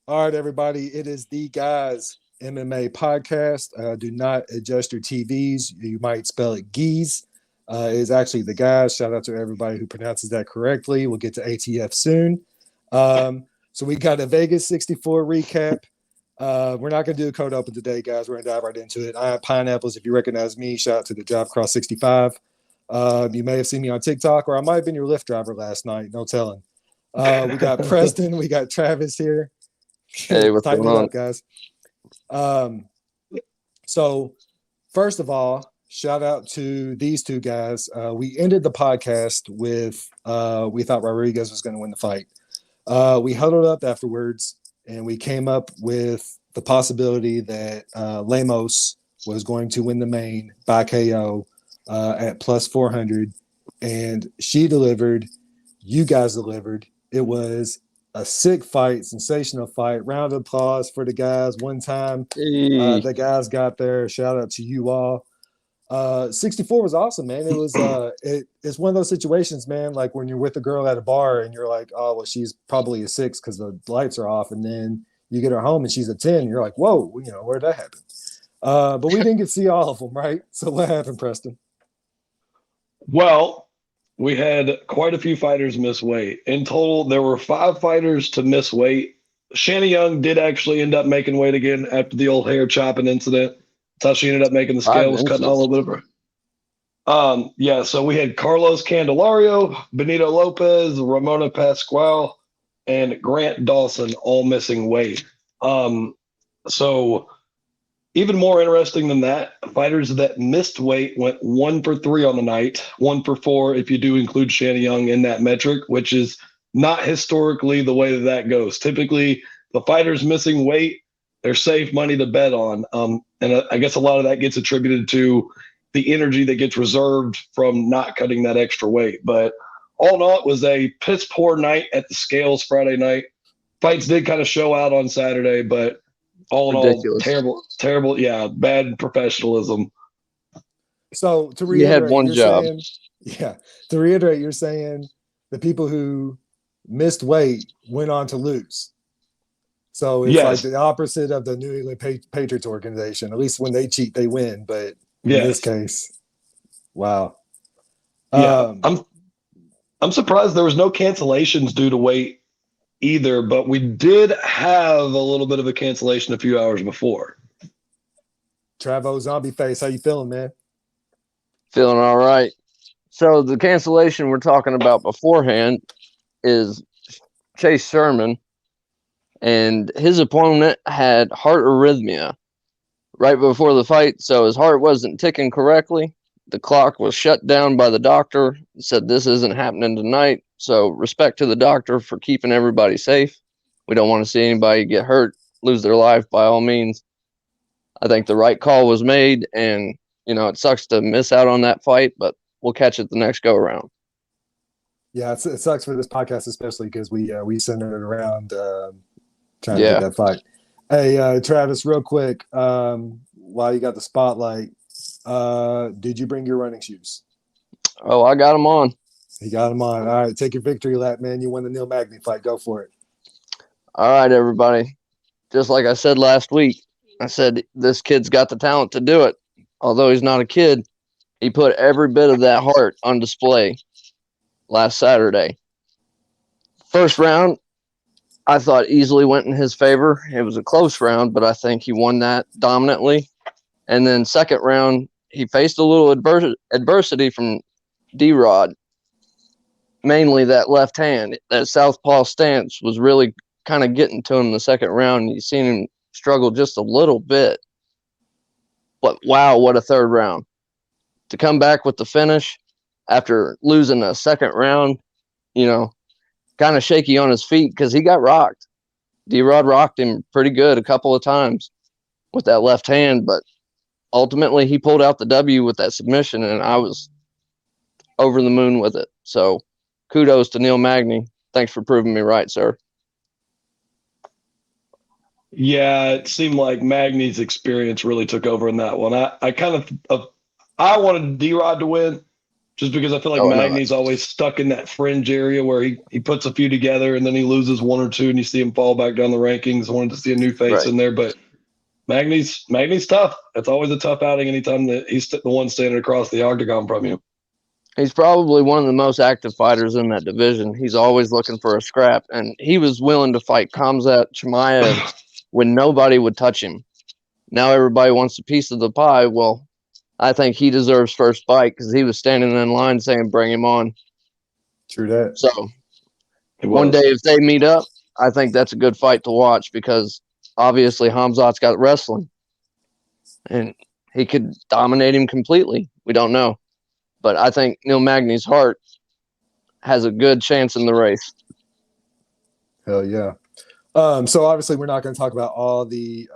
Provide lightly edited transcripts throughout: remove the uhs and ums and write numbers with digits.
All right, everybody. It is the Guys MMA podcast. Do not adjust your TVs. You might spell it geese. It is actually the Guys. Shout out to everybody who pronounces that correctly. We'll get to ATF soon. So we got a Vegas 64 recap. We're not going to do a code open today, guys. We're going to dive right into it. I have pineapples. If you recognize me, shout out to the Job Cross 65. You may have seen me on TikTok, or I might have been your Lyft driver last night. No telling. We got Preston. We got Travis here. Hey, what's Tighten going it on? up, guys. So first of all, shout out to these two guys. We ended the podcast with we thought Rodriguez was going to win the fight. We huddled up afterwards and we came up with the possibility that Lemos was going to win the main by KO at plus 400, and she delivered. You guys delivered. It was a sick fight, sensational fight. Round of applause for the guys. One time, Hey, the guys got there. Shout out to you all. 64 was awesome, man. It was it's one of those situations, man, like when you're with a girl at a bar and you're like, oh well, she's probably a 6 because the lights are off, and then you get her home and she's a 10. You're like, whoa, where'd that happen? But we didn't get to see all of them, right? So what happened, Preston? Well, we had quite a few fighters miss weight. In total, there were 5 fighters to miss weight. Shanna Young did actually end up making weight again after the old hair chopping incident. That's how she ended up making the scale, 5 was cutting all a inches. little bit of her. Yeah, so we had Carlos Candelario, Benito Lopez, Ramona Pascual, and Grant Dawson all missing weight. So even more interesting than that, fighters that missed weight went 1 for 3 on the night, 1 for 4 if you do include Shanna Young in that metric, which is not historically the way that goes. Typically, the fighters missing weight, they're safe money to bet on. And I guess a lot of that gets attributed to the energy that gets reserved from not cutting that extra weight. But all in all, it was a piss poor night at the scales Friday night. Fights did kind of show out on Saturday, but all in all, Ridiculous. terrible, yeah, bad professionalism. So to You had reiterate, one you're job. saying, yeah, to reiterate, you're saying the people who missed weight went on to lose. So it's like Yes, the opposite of the New England Patriots organization. At least when they cheat, they win. But in this yes, case, wow. yeah. Um, I'm surprised there was no cancellations due to weight either, but we did have a little bit of a cancellation a few hours before. Travo Zombie Face, how you feeling, man? Feeling all right. So the cancellation we're talking about beforehand is Chase Sherman, and his opponent had heart arrhythmia right before the fight, so his heart wasn't ticking correctly. The clock was shut down by the doctor. He said this isn't happening tonight. So respect to the doctor for keeping everybody safe. We don't want to see anybody get hurt, lose their life by all means. I think the right call was made, and it sucks to miss out on that fight, but we'll catch it the next go around. Yeah, it sucks for this podcast, especially because we centered it around trying to get Yeah. that fight. Hey, Travis, real quick, while you got the spotlight, did you bring your running shoes? Oh, I got him on. You got them on. All right, take your victory lap, man. You won the Neil Magny fight. Go for it. All right, everybody. Just like I said last week, I said this kid's got the talent to do it. Although he's not a kid, he put every bit of that heart on display last Saturday. First round, I thought easily went in his favor. It was a close round, but I think he won that dominantly. And then second round, he faced a little adversity from D-Rod, mainly that left hand. That southpaw stance was really kind of getting to him in the second round. You seen him struggle just a little bit. But wow, what a third round. To come back with the finish after losing a second round, you know, kind of shaky on his feet because he got rocked. D-Rod rocked him pretty good a couple of times with that left hand, but ultimately he pulled out the W with that submission, and I was over the moon with it. So kudos to Neil Magny. Thanks for proving me right, sir. Yeah, it seemed like Magny's experience really took over in that one. I kind of I wanted D-Rod to win just because I feel like Oh, no. Magny's always stuck in that fringe area where he puts a few together and then he loses one or two and you see him fall back down the rankings. I wanted to see a new face in there, but Magny's tough. It's always a tough outing anytime that he's the one standing across the octagon from you. He's probably one of the most active fighters in that division. He's always looking for a scrap, and he was willing to fight Khamzat Chimaev when nobody would touch him. Now everybody wants a piece of the pie. Well, I think he deserves first fight because he was standing in line saying, bring him on. True that. So one day if they meet up, I think that's a good fight to watch because obviously Khamzat's got wrestling, and he could dominate him completely. We don't know. But I think Neil Magny's heart has a good chance in the race. Hell yeah. So obviously we're not going to talk about all the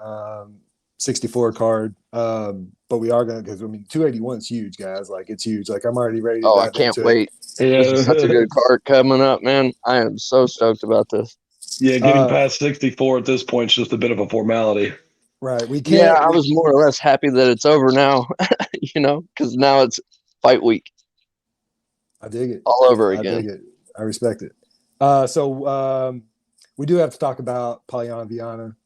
64 card, but we are going to, because I mean 281 is huge, guys. Like it's huge. Like I'm already ready to I can't wait. Yeah. This is such a good card coming up, man. I am so stoked about this. Yeah, getting past 64 at this point is just a bit of a formality. Right. We can't. Yeah, I was more or less happy that it's over now, because now it's fight week. I dig it. All over again. I dig it. I respect it. So we do have to talk about Polyana Viana.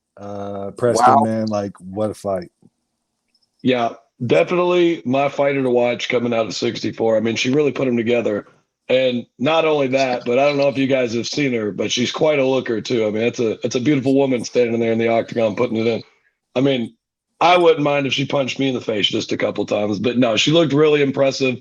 Preston, man, like what a fight. Yeah, definitely my fighter to watch coming out of 64. I mean, she really put them together. And not only that, but I don't know if you guys have seen her, but she's quite a looker too. I mean, it's a beautiful woman standing there in the octagon putting it in. I mean, I wouldn't mind if she punched me in the face just a couple times, but no, she looked really impressive.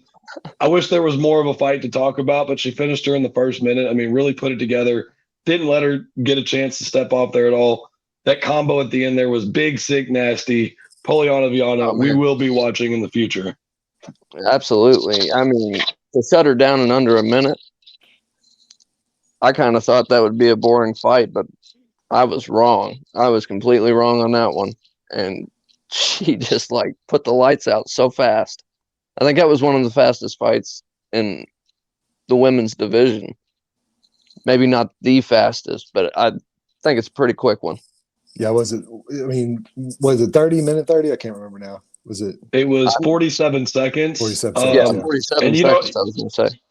I wish there was more of a fight to talk about, but she finished her in the first minute. I mean, really put it together. Didn't let her get a chance to step off there at all. That combo at the end there was big, sick, nasty. Polyana Viana, we will be watching in the future. Absolutely. I mean, to shut her down in under a minute, I kind of thought that would be a boring fight, but I was wrong. I was completely wrong on that one. And she just like put the lights out so fast. I think that was one of the fastest fights in the women's division. Maybe not the fastest, but I think it's a pretty quick one. Yeah, was it 30 minute 30? I can't remember now. Was it? It was 47 seconds. 47 seconds. Yeah, 47 seconds, I was going to say.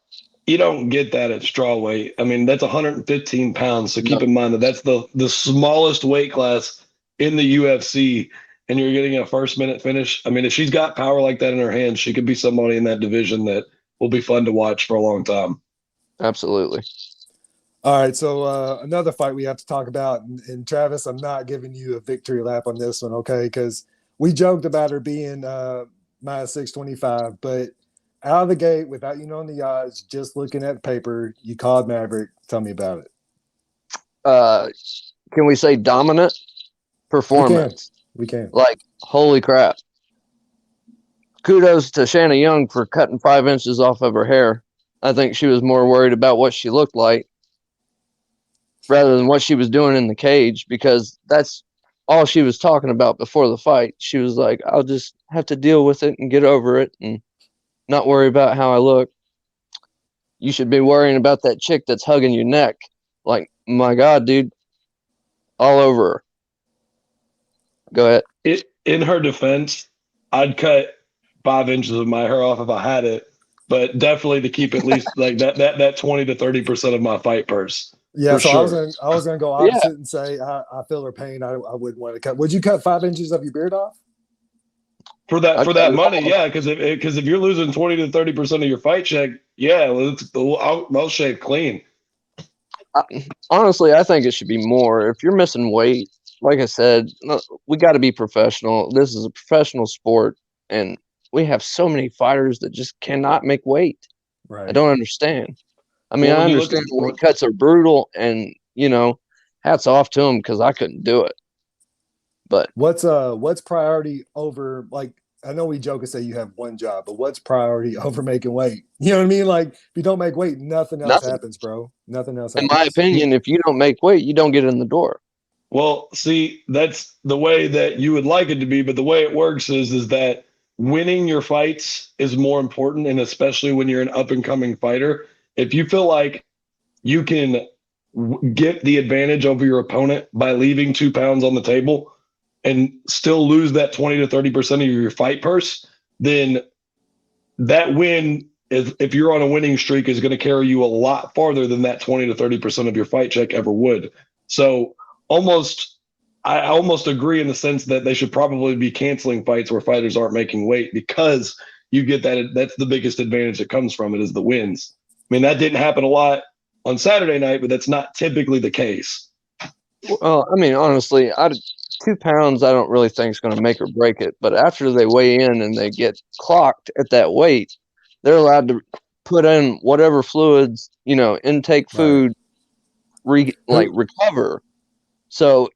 You don't get that at strawweight. I mean, that's 115 pounds. So keep in mind that that's the smallest weight class in the UFC, and you're getting a first minute finish. I mean, if she's got power like that in her hands, she could be somebody in that division that will be fun to watch for a long time. Absolutely. All right, so another fight we have to talk about, and Travis, I'm not giving you a victory lap on this one, okay? Because we joked about her being minus 625, but out of the gate, without you knowing the odds, just looking at the paper, you called Maverick. Tell me about it. Can we say dominant performance? We can. Like, holy crap. Kudos to Shanna Young for cutting 5 inches off of her hair. I think she was more worried about what she looked like rather than what she was doing in the cage, because that's all she was talking about before the fight. She was like, I'll just have to deal with it and get over it and not worry about how I look. You should be worrying about that chick that's hugging your neck. Like, my God, dude. All over her. Go ahead. In her defense, I'd cut 5 inches of my hair off if I had it, but definitely to keep at least like that 20 to 30% of my fight purse. Yeah, so sure. I was gonna go opposite and say I feel her pain. I wouldn't want to cut. Would you cut 5 inches of your beard off? For that money, yeah, because if you're losing 20 to 30% of your fight check, yeah, I'll shave clean. Honestly, I think it should be more. If you're missing weight, like I said, we got to be professional. This is a professional sport, and we have so many fighters that just cannot make weight. Right. I don't understand. I mean, I understand weight cuts are brutal, and hats off to them because I couldn't do it. But what's priority over, like, I know we joke and say you have one job, but what's priority over making weight? You know what I mean? Like, if you don't make weight, nothing else happens, bro. Nothing else happens. In my opinion, if you don't make weight, you don't get in the door. Well, see, that's the way that you would like it to be, but the way it works is that winning your fights is more important, and especially when you're an up-and-coming fighter. If you feel like you can get the advantage over your opponent by leaving 2 pounds on the table and still lose that 20 to 30% of your fight purse, then that win if you're on a winning streak, is going to carry you a lot farther than that 20 to 30% of your fight check ever would. So I almost agree in the sense that they should probably be canceling fights where fighters aren't making weight, because you get that. That's the biggest advantage that comes from it, is the wins. I mean, that didn't happen a lot on Saturday night, but that's not typically the case. Well, I mean, honestly, 2 pounds I don't really think is going to make or break it. But after they weigh in and they get clocked at that weight, they're allowed to put in whatever fluids, intake food, recover. So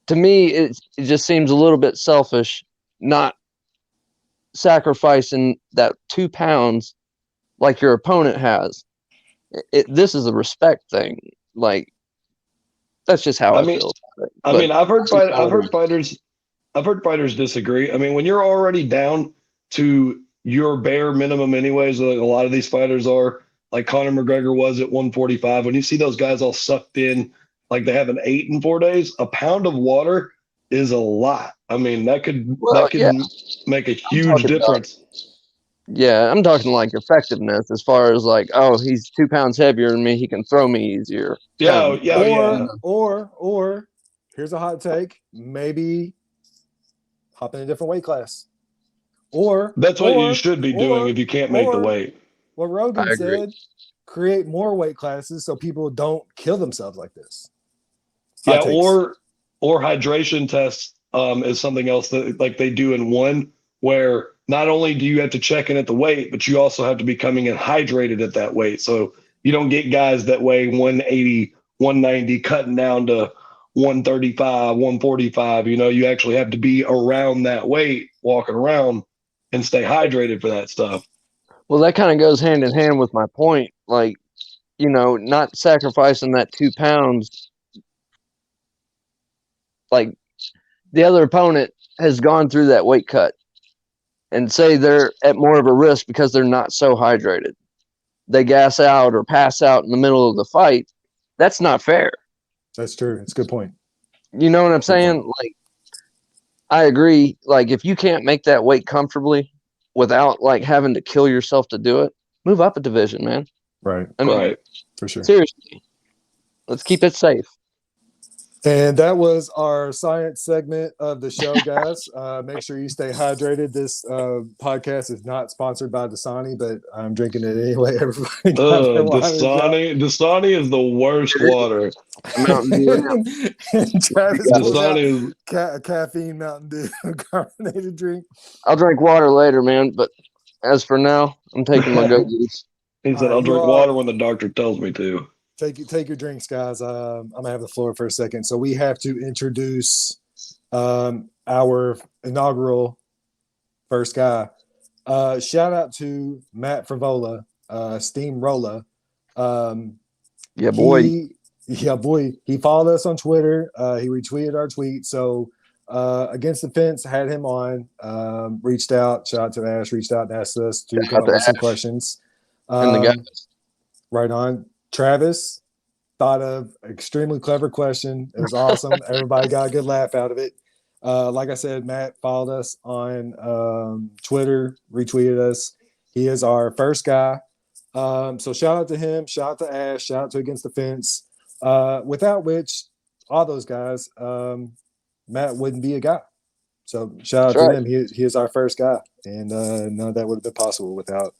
to me, it just seems a little bit selfish not sacrificing that 2 pounds like your opponent has. This is a respect thing. Like, that's just how I feel. I mean, I've heard fighters disagree. I mean, when you're already down to your bare minimum anyways, like a lot of these fighters are, like Conor McGregor was at 145. When you see those guys all sucked in, like they haven't ate in 4 days, a pound of water is a lot. I mean, that could make a huge difference. I'm talking like effectiveness, as far as like, oh, he's 2 pounds heavier than me, he can throw me easier. Or here's a hot take: maybe hop in a different weight class. Or that's what you should be doing if you can't make the weight. What Rogan said: create more weight classes so people don't kill themselves like this. Or hydration tests is something else that like they do in one, where not only do you have to check in at the weight, but you also have to be coming in hydrated at that weight. So you don't get guys that weigh 180, 190 cutting down to 135, 145. You actually have to be around that weight walking around and stay hydrated for that stuff. Well, that kind of goes hand in hand with my point. Like, not sacrificing that 2 pounds. Like, the other opponent has gone through that weight cut, and say they're at more of a risk because they're not so hydrated. They gas out or pass out in the middle of the fight. That's not fair. That's true. It's a good point. You know what I'm saying? Like, I agree. Like, if you can't make that weight comfortably without like having to kill yourself to do it, move up a division, man. Right. I mean, right. For sure. Seriously. Let's keep it safe. And that was our science segment of the show, guys. Make sure you stay hydrated. This podcast is not sponsored by Dasani, but I'm drinking it anyway. Everybody, Dasani is the worst water. Mountain Dew. And Travis Dasani is caffeine Mountain Dew carbonated drink. I'll drink water later, man. But as for now, I'm taking my go-ge's. He said, "I'll drink water when the doctor tells me to." Take your drinks, guys. I'm gonna have the floor for a second. So we have to introduce our inaugural first guy. Shout out to Matt Frevola, Steamroller. Yeah, boy. He followed us on Twitter. He retweeted our tweet. So Against the Fence had him on. Reached out. Shout out to Ash. Reached out and asked us to come up with some questions. And the guys. Right on. Travis thought of extremely clever question. It was awesome. Everybody got a good laugh out of it. Like I said, Matt followed us on Twitter, retweeted us. He is our first guy. So shout out to him. Shout out to Ash. Shout out to Against the Fence. Without which, all those guys, Matt wouldn't be a guy. So shout out to him. He is our first guy. And none of that would have been possible without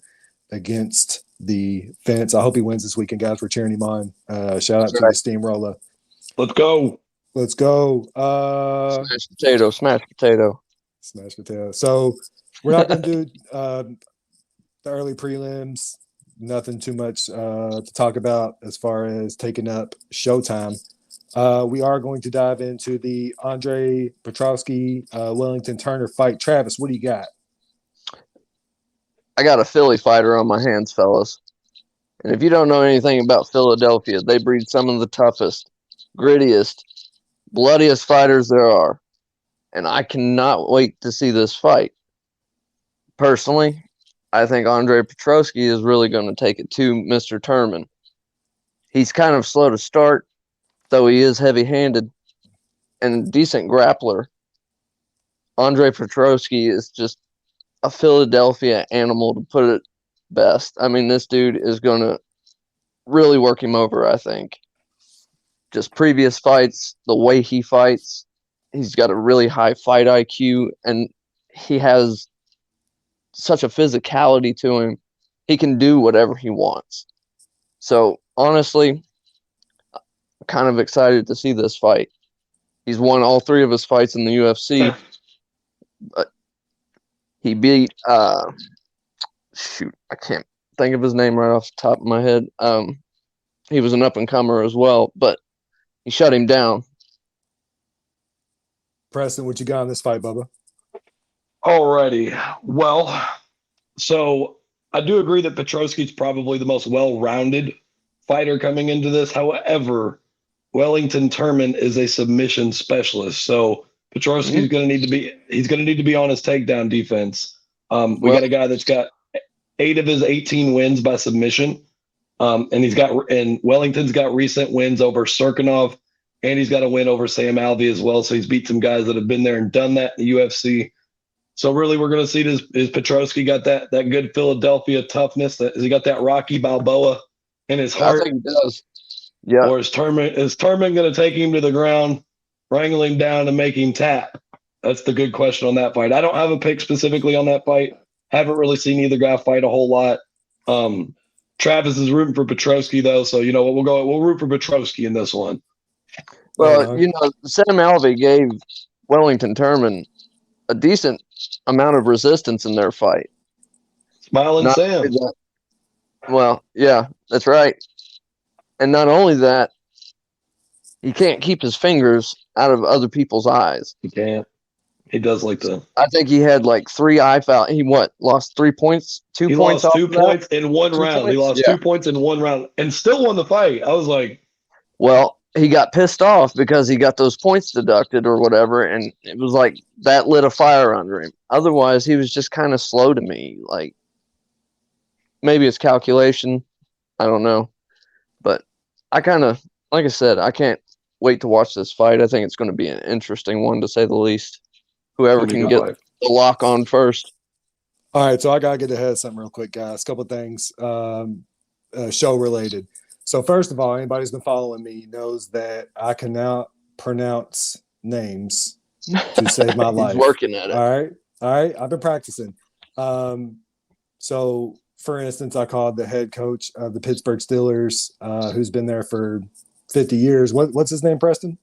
Against the Fence. I hope he wins this weekend, guys. We're cheering him on. Shout out to the Steamroller. Let's go. Smash potato. So we're not going to do the early prelims. Nothing too much to talk about as far as taking up showtime. We are going to dive into the Andre Petroski Wellington Turner fight. Travis, what do you got? I got a Philly fighter on my hands, fellas. And if you don't know anything about Philadelphia, they breed some of the toughest, grittiest, bloodiest fighters there are. And I cannot wait to see this fight. Personally, I think Andre Petroski is really going to take it to Mr. Turman. He's kind of slow to start, though he is heavy-handed and a decent grappler. Andre Petroski is just a Philadelphia animal, to put it best. I mean, this dude is going to really work him over, I think. Just previous fights, the way he fights, he's got a really high fight IQ, and he has such a physicality to him. He can do whatever he wants. So, honestly, I'm kind of excited to see this fight. He's won all 3 of his fights in the UFC. But he beat I can't think of his name right off the top of my head. He was an up-and-comer as well, but he shut him down. Preston, what you got on this fight, Bubba? Alrighty. Well, so I do agree that Petroski's probably the most well-rounded fighter coming into this. However, Wellington Turman is a submission specialist, so Petroski's going to need to be on his takedown defense. We got a guy that's got 8 of his 18 wins by submission, and Wellington's got recent wins over Serkinov, and he's got a win over Sam Alvey as well. So he's beat some guys that have been there and done that in the UFC. So really, we're going to see is Petroski got that good Philadelphia toughness? Has he got that Rocky Balboa in his heart? I think he does. Yeah. Or is Turman going to take him to the ground, wrangle him down, and make him tap? That's the good question on that fight. I don't have a pick specifically on that fight. Haven't really seen either guy fight a whole lot. Travis is rooting for Petroski though, so you know what? We'll root for Petroski in this one. Well, Sam Alvey gave Wellington Turman a decent amount of resistance in their fight. Smiling Sam. Well, yeah, that's right. And not only that, he can't keep his fingers out of other people's eyes. He can't. He does like to. I think he had like 3 eye foul. He lost 3 points, 2 he points. He lost 2 points in one round. He lost 2 points in one round and still won the fight. I was like, well, he got pissed off because he got those points deducted or whatever, and it was like that lit a fire under him. Otherwise, he was just kind of slow to me. Like, maybe it's calculation. I don't know. But I kind of, like I said, I can't wait to watch this fight. I think it's going to be an interesting one, to say the least. Whoever can get the lock on first. All right, so I got to get ahead of something real quick, guys. A couple of things show-related. So first of all, anybody who's been following me knows that I can now pronounce names to save my life. He's working at it. All right. I've been practicing. So, for instance, I called the head coach of the Pittsburgh Steelers, who's been there for 50 years. What's his name, Preston?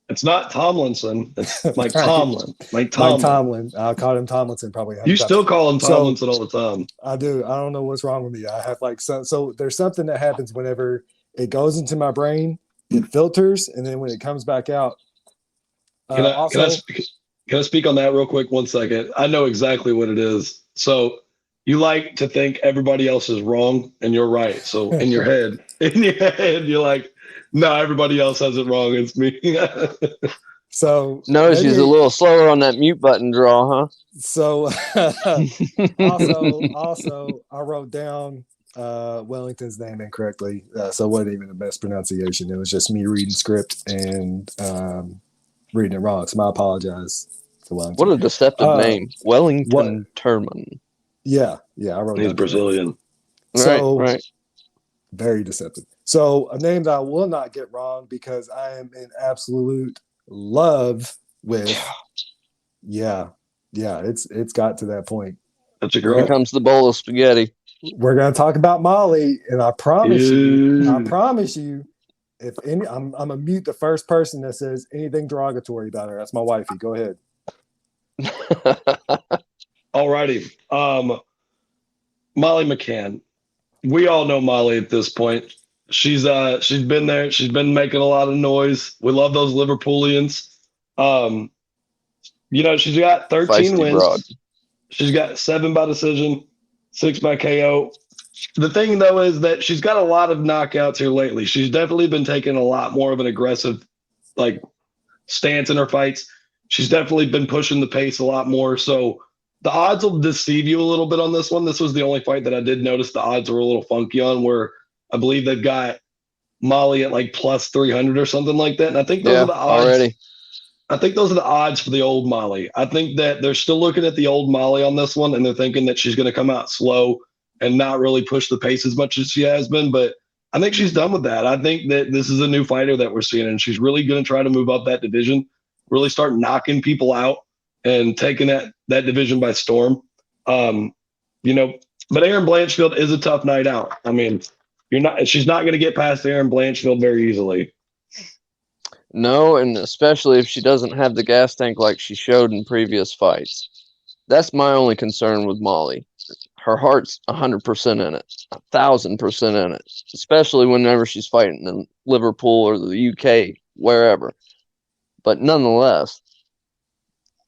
It's not Tomlinson. It's Mike Tomlin. Mike Tomlin. I called him Tomlinson probably. You still call him Tomlinson all the time. I do. I don't know what's wrong with me. I have so there's something that happens whenever it goes into my brain, it filters, and then when it comes back out. Can I speak on that real quick? 1 second. I know exactly what it is. So you like to think everybody else is wrong and you're right. So in your head, you're like, no, everybody else has it wrong. It's me. So notice he's a little slower on that mute button draw, huh? So also I wrote down Wellington's name incorrectly. So it wasn't even the best pronunciation. It was just me reading script and reading it wrong. So I apologize to Wellington. What a deceptive name. Wellington Turman. Yeah. I wrote He's Brazilian. So right. Very deceptive. So a name that I will not get wrong because I am in absolute love with. Yeah. It's got to that point. That's a girl. Here comes the bowl of spaghetti. We're gonna talk about Molly, and I promise you, if any, I'm gonna mute the first person that says anything derogatory about her. That's my wifey. Go ahead. Alrighty. Molly McCann. We all know Molly at this point. She's been there. She's been making a lot of noise. We love those Liverpoolians. She's got 13 Feisty wins. Broad. She's got 7 by decision, 6 by KO. The thing though is that she's got a lot of knockouts here lately. She's definitely been taking a lot more of an aggressive stance in her fights. She's definitely been pushing the pace a lot more. So the odds will deceive you a little bit on this one. This was the only fight that I did notice the odds were a little funky on, where I believe they've got Molly at plus 300 or something like that. And I think those are the odds. Already. I think those are the odds for the old Molly. I think that they're still looking at the old Molly on this one, and they're thinking that she's going to come out slow and not really push the pace as much as she has been. But I think she's done with that. I think that this is a new fighter that we're seeing, and she's really going to try to move up that division, really start knocking people out and taking that division by storm. But Aaron Blanchfield is a tough night out. I mean, she's not going to get past Aaron Blanchfield very easily. No, and especially if she doesn't have the gas tank like she showed in previous fights. That's my only concern with Molly. Her heart's 100% in it, 1,000% in it, especially whenever she's fighting in Liverpool or the UK, wherever. But nonetheless,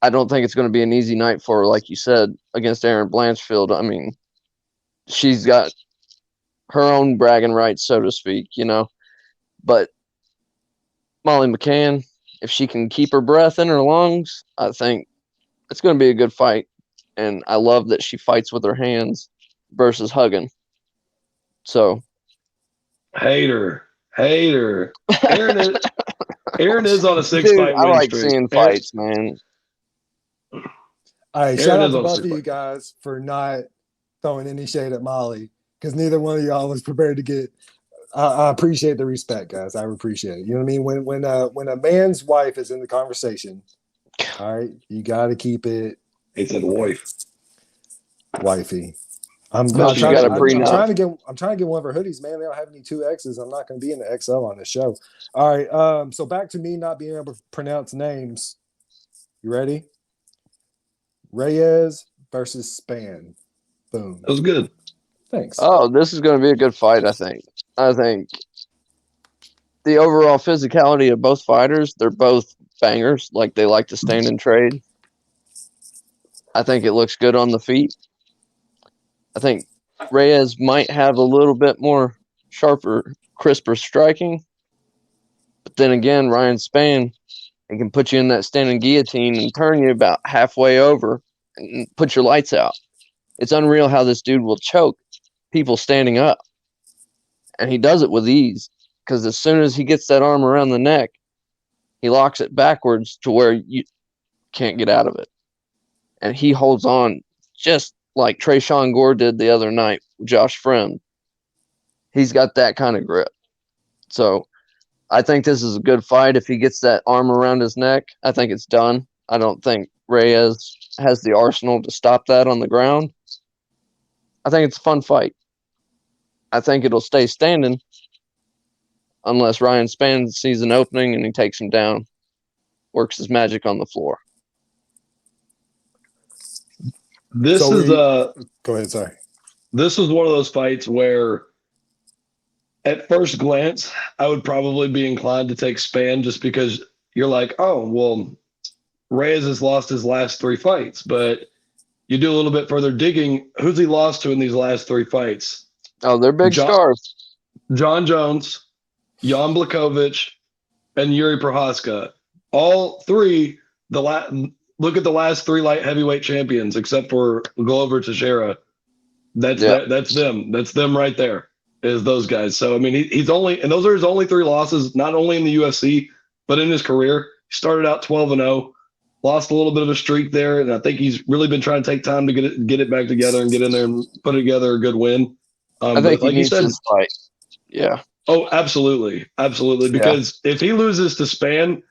I don't think it's going to be an easy night for her, like you said, against Aaron Blanchfield. I mean, she's got her own bragging rights, so to speak, But Molly McCann, if she can keep her breath in her lungs, I think it's going to be a good fight. And I love that she fights with her hands versus hugging. So, hater. Aaron is on a 6-fight dude, win I like streak. seeing fights, man. All right, Aaron shout out is to on both super of you guys for not throwing any shade at Molly, because neither one of y'all was prepared to get. I appreciate the respect, guys. I appreciate it. You know what I mean? When a man's wife is in the conversation, all right, you got to keep it. He said wife. Wifey. I'm But trying you got a I'm prenup. trying to get one of her hoodies, man. They don't have any 2X's. I'm not going to be in the XL on this show. All right. So back to me not being able to pronounce names. You ready? Reyes versus Spann. Boom. That was good. Thanks. Oh, this is going to be a good fight, I think. I think the overall physicality of both fighters, they're both bangers. Like, they like to stand and trade. I think it looks good on the feet. I think Reyes might have a little bit more sharper, crisper striking. But then again, Ryan Spann, he can put you in that standing guillotine and turn you about halfway over and put your lights out. It's unreal how this dude will choke people standing up. And he does it with ease, because as soon as he gets that arm around the neck, he locks it backwards to where you can't get out of it. And he holds on just like Trayshawn Gore did the other night with Josh Friend. He's got that kind of grip. So I think this is a good fight. If he gets that arm around his neck, I think it's done. I don't think Reyes has the arsenal to stop that on the ground. I think it's a fun fight. I think it'll stay standing unless Ryan Spann sees an opening and he takes him down, works his magic on the floor. Go ahead. Sorry. This was one of those fights where, at first glance, I would probably be inclined to take Spann, just because you're like, oh, well, Reyes has lost his last 3 fights. But you do a little bit further digging, who's he lost to in these last 3 fights? Oh, they're big stars. John Jones, Jan Blachowicz, and Yuri Prohaska. All 3, look at the last 3 light heavyweight champions, except for Glover Teixeira. That's them. That's them right there, is those guys. So, I mean, he's only – and those are his only 3 losses, not only in the UFC, but in his career. He started out 12-0, lost a little bit of a streak there, and I think he's really been trying to take time to get it back together and get in there and put together a good win. I think he needs this fight. Yeah. Oh, absolutely. Absolutely. Because if he loses to Spann,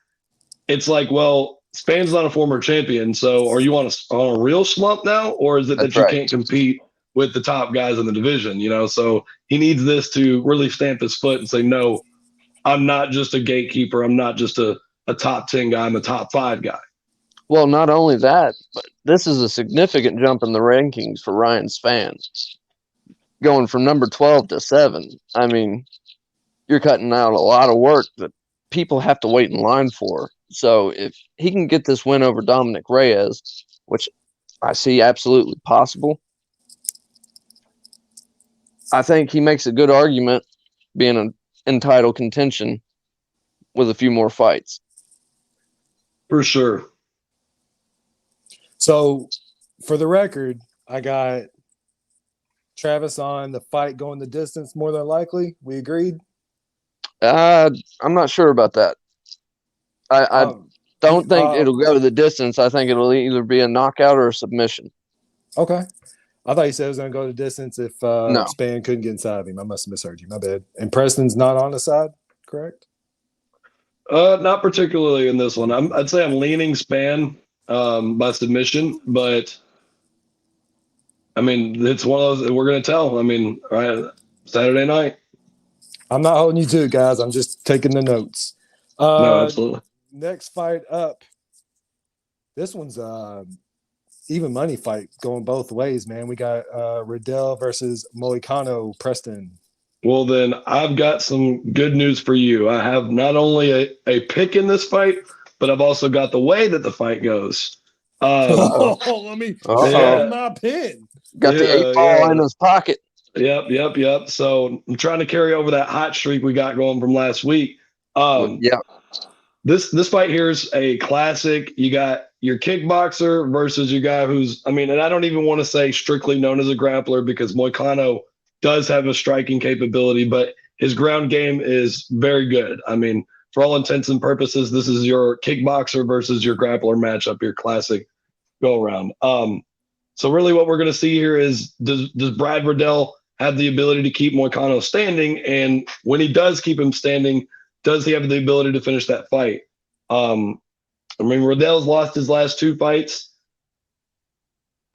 it's like, well, Spann's not a former champion. So are you on a real slump now? Or is it that you can't compete with the top guys in the division? So he needs this to really stamp his foot and say, no, I'm not just a gatekeeper. I'm not just a top 10 guy. I'm a top 5 guy. Well, not only that, but this is a significant jump in the rankings for Ryan Spann. Going from number 12 to 7. I mean, you're cutting out a lot of work that people have to wait in line for. So if he can get this win over Dominic Reyes, which I see absolutely possible, I think he makes a good argument being in title contention with a few more fights. For sure. So, for the record, I got Travis on the fight going the distance more than likely. We agreed? I'm not sure about that. I don't think it'll go to the distance. I think it'll either be a knockout or a submission. Okay. I thought you said it was going to go the distance if No. Spann couldn't get inside of him. I must have misheard you. My bad. And Preston's not on the side, correct? Not particularly in this one. I'd say I'm leaning Spann by submission, but I mean, it's one of those we're going to tell. I mean, right, Saturday night. I'm not holding you to it, guys. I'm just taking the notes. No, absolutely. Next fight up. This one's even money fight going both ways, man. We got Riddell versus Moicano. Preston. Well, then I've got some good news for you. I have not only a pick in this fight, but I've also got the way that the fight goes. Let me sharpen my pen. Got the 8-ball in his pocket. Yep. So I'm trying to carry over that hot streak we got going from last week. This fight here is a classic. You got your kickboxer versus your guy who's, I mean, and I don't even want to say strictly known as a grappler because Moicano does have a striking capability, but his ground game is very good. I mean, for all intents and purposes, this is your kickboxer versus your grappler matchup, your classic go around. So really what we're going to see here is does Brad Riddell have the ability to keep Moicano standing? And when he does keep him standing, does he have the ability to finish that fight? I mean, Riddell's lost his last 2 fights.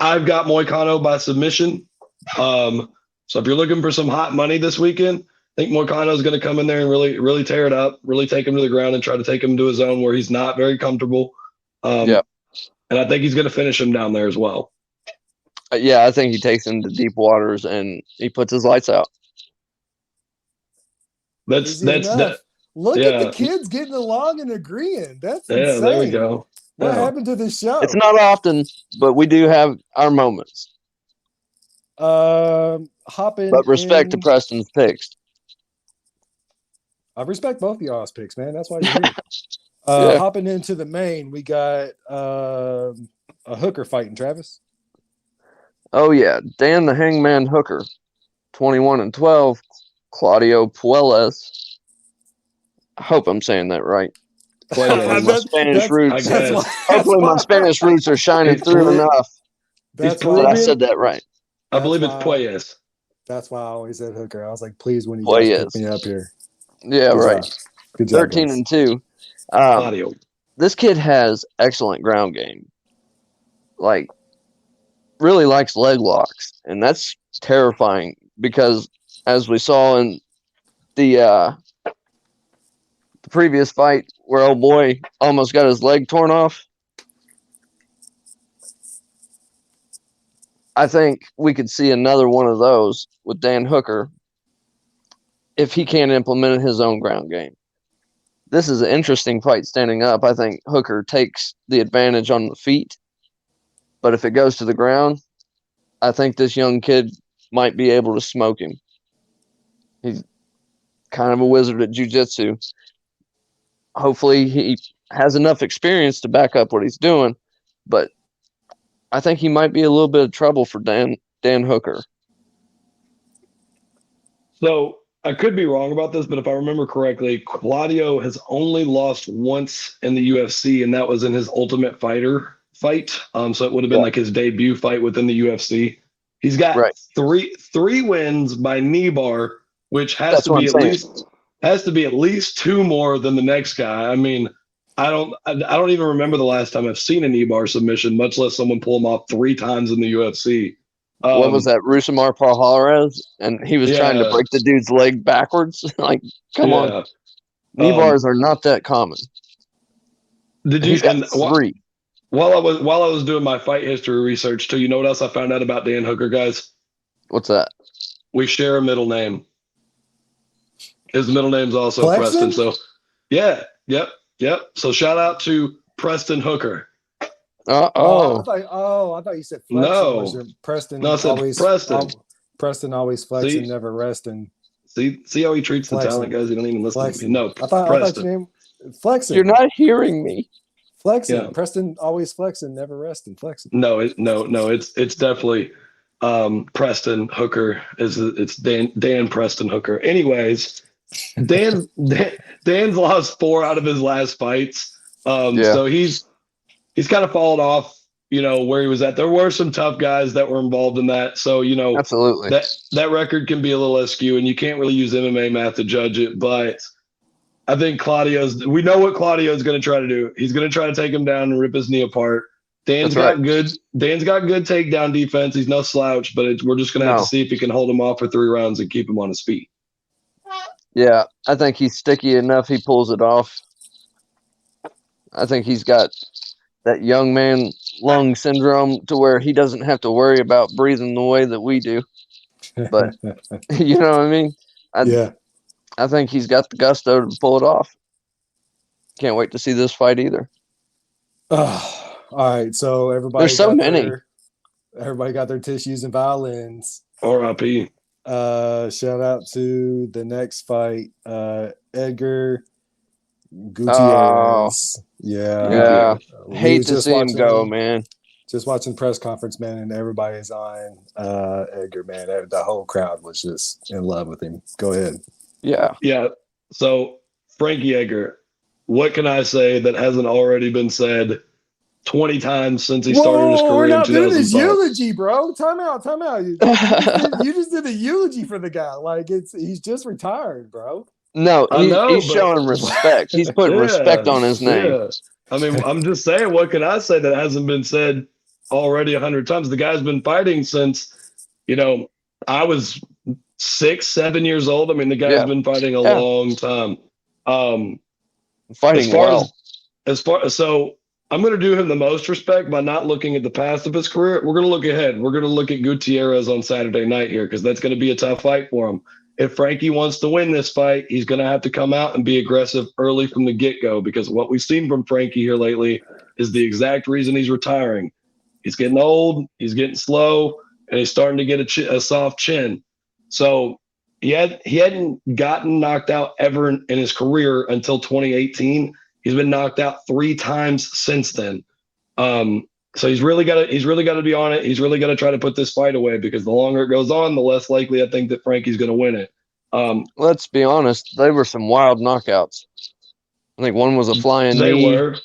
I've got Moicano by submission. So if you're looking for some hot money this weekend, I think Moicano is going to come in there and really tear it up, really take him to the ground and try to take him to a zone where he's not very comfortable. And I think he's going to finish him down there as well. Yeah, I think he takes him to deep waters and he puts his lights out. That's Look at the kids getting along and agreeing. That's insane. There we go. What happened to this show? It's not often, but we do have our moments. Hopping. But respect to Preston's picks. I respect both of y'all's picks, man. That's why you're here. Hopping into the main, we got a hooker fighting, Travis. Oh, yeah. Dan the Hangman Hooker, 21-12. Claudio Puelles. I hope I'm saying that right. Hopefully my Spanish roots are shining through enough. That's why I said that right. I believe it's Puelles. That's why I always said hooker. I was like, please, when you guys pick me up here. Yeah, right. Good job. 13-2. Claudio. This kid has excellent ground game. Like, really likes leg locks, and that's terrifying because, as we saw in the previous fight where old boy almost got his leg torn off, I think we could see another one of those with Dan Hooker if he can't implement his own ground game. This is an interesting fight standing up. I think Hooker takes the advantage on the feet, but if it goes to the ground, I think this young kid might be able to smoke him. He's kind of a wizard at jiu-jitsu. Hopefully he has enough experience to back up what he's doing, but I think he might be a little bit of trouble for Dan Hooker. So I could be wrong about this, but if I remember correctly, Claudio has only lost once in the UFC, and that was in his Ultimate Fighter fight. So it would have been like his debut fight within the UFC. He's got three wins by knee bar, which has to be at least 2 more than the next guy. I mean, I don't even remember the last time I've seen a knee bar submission, much less someone pull him off 3 times in the UFC. What was that, Rusamar Puelles? And he was trying to break the dude's leg backwards. Like, come on. Knee bars are not that common. Did you? He's got 3. While I was doing my fight history research too, you know what else I found out about Dan Hooker, guys? What's that? We share a middle name. His middle name's also Flexen? Preston. So, yeah, yep. So shout out to Preston Hooker. I thought you said flexing. No. Preston. No, I said always, Preston. Preston always flexing, never resting. See how he treats the talent, guys? You don't even listen to me. No, I thought your name flexing. You're not hearing me. Flexing. Yeah. Preston always flexing, never resting. Flexing. No, it's definitely Preston Hooker. It's Dan Preston Hooker. Anyways, Dan's lost 4 out of his last fights. So he's kind of fallen off where he was at. There were some tough guys that were involved in that. So, Absolutely. that record can be a little askew, and you can't really use MMA math to judge it. But I think we know what Claudio's going to try to do. He's going to try to take him down and rip his knee apart. Dan's got good takedown defense. He's no slouch, but we're just going to have to see if he can hold him off for 3 rounds and keep him on his feet. Yeah, I think he's sticky enough. He pulls it off. I think he's got that young man lung syndrome to where he doesn't have to worry about breathing the way that we do. But you know what I mean? I think he's got the gusto to pull it off. Can't wait to see this fight either. All right, so everybody. There's so many. Everybody got their tissues and violins. R.I.P. Shout out to the next fight, Edgar Gutierrez. Yeah. Hate to see him go, man. Just watching press conference, man, and everybody's on Edgar, man. The whole crowd was just in love with him. Go ahead. Yeah. So Frankie Edgar, what can I say that hasn't already been said 20 times since he started his career? We're not doing his eulogy, bro. Time out. You just did a eulogy for the guy. Like he's just retired, bro. No, he's showing respect. He's putting respect on his name. Yeah. I mean, I'm just saying, what can I say that hasn't been said already 100 times? The guy's been fighting since, I was 6, 7 years old. I mean, the guy's been fighting a long time. Fighting well. So I'm going to do him the most respect by not looking at the past of his career. We're going to look ahead. We're going to look at Gutierrez on Saturday night here because that's going to be a tough fight for him. If Frankie wants to win this fight, he's going to have to come out and be aggressive early from the get-go because what we've seen from Frankie here lately is the exact reason he's retiring. He's getting old, he's getting slow, and he's starting to get a soft chin. So he hadn't gotten knocked out ever in his career until 2018. He's been knocked out 3 times since then. So he's really got to be on it. He's really got to try to put this fight away because the longer it goes on, the less likely I think that Frankie's going to win it. Let's be honest. They were some wild knockouts. I think one was a flying knee. They were.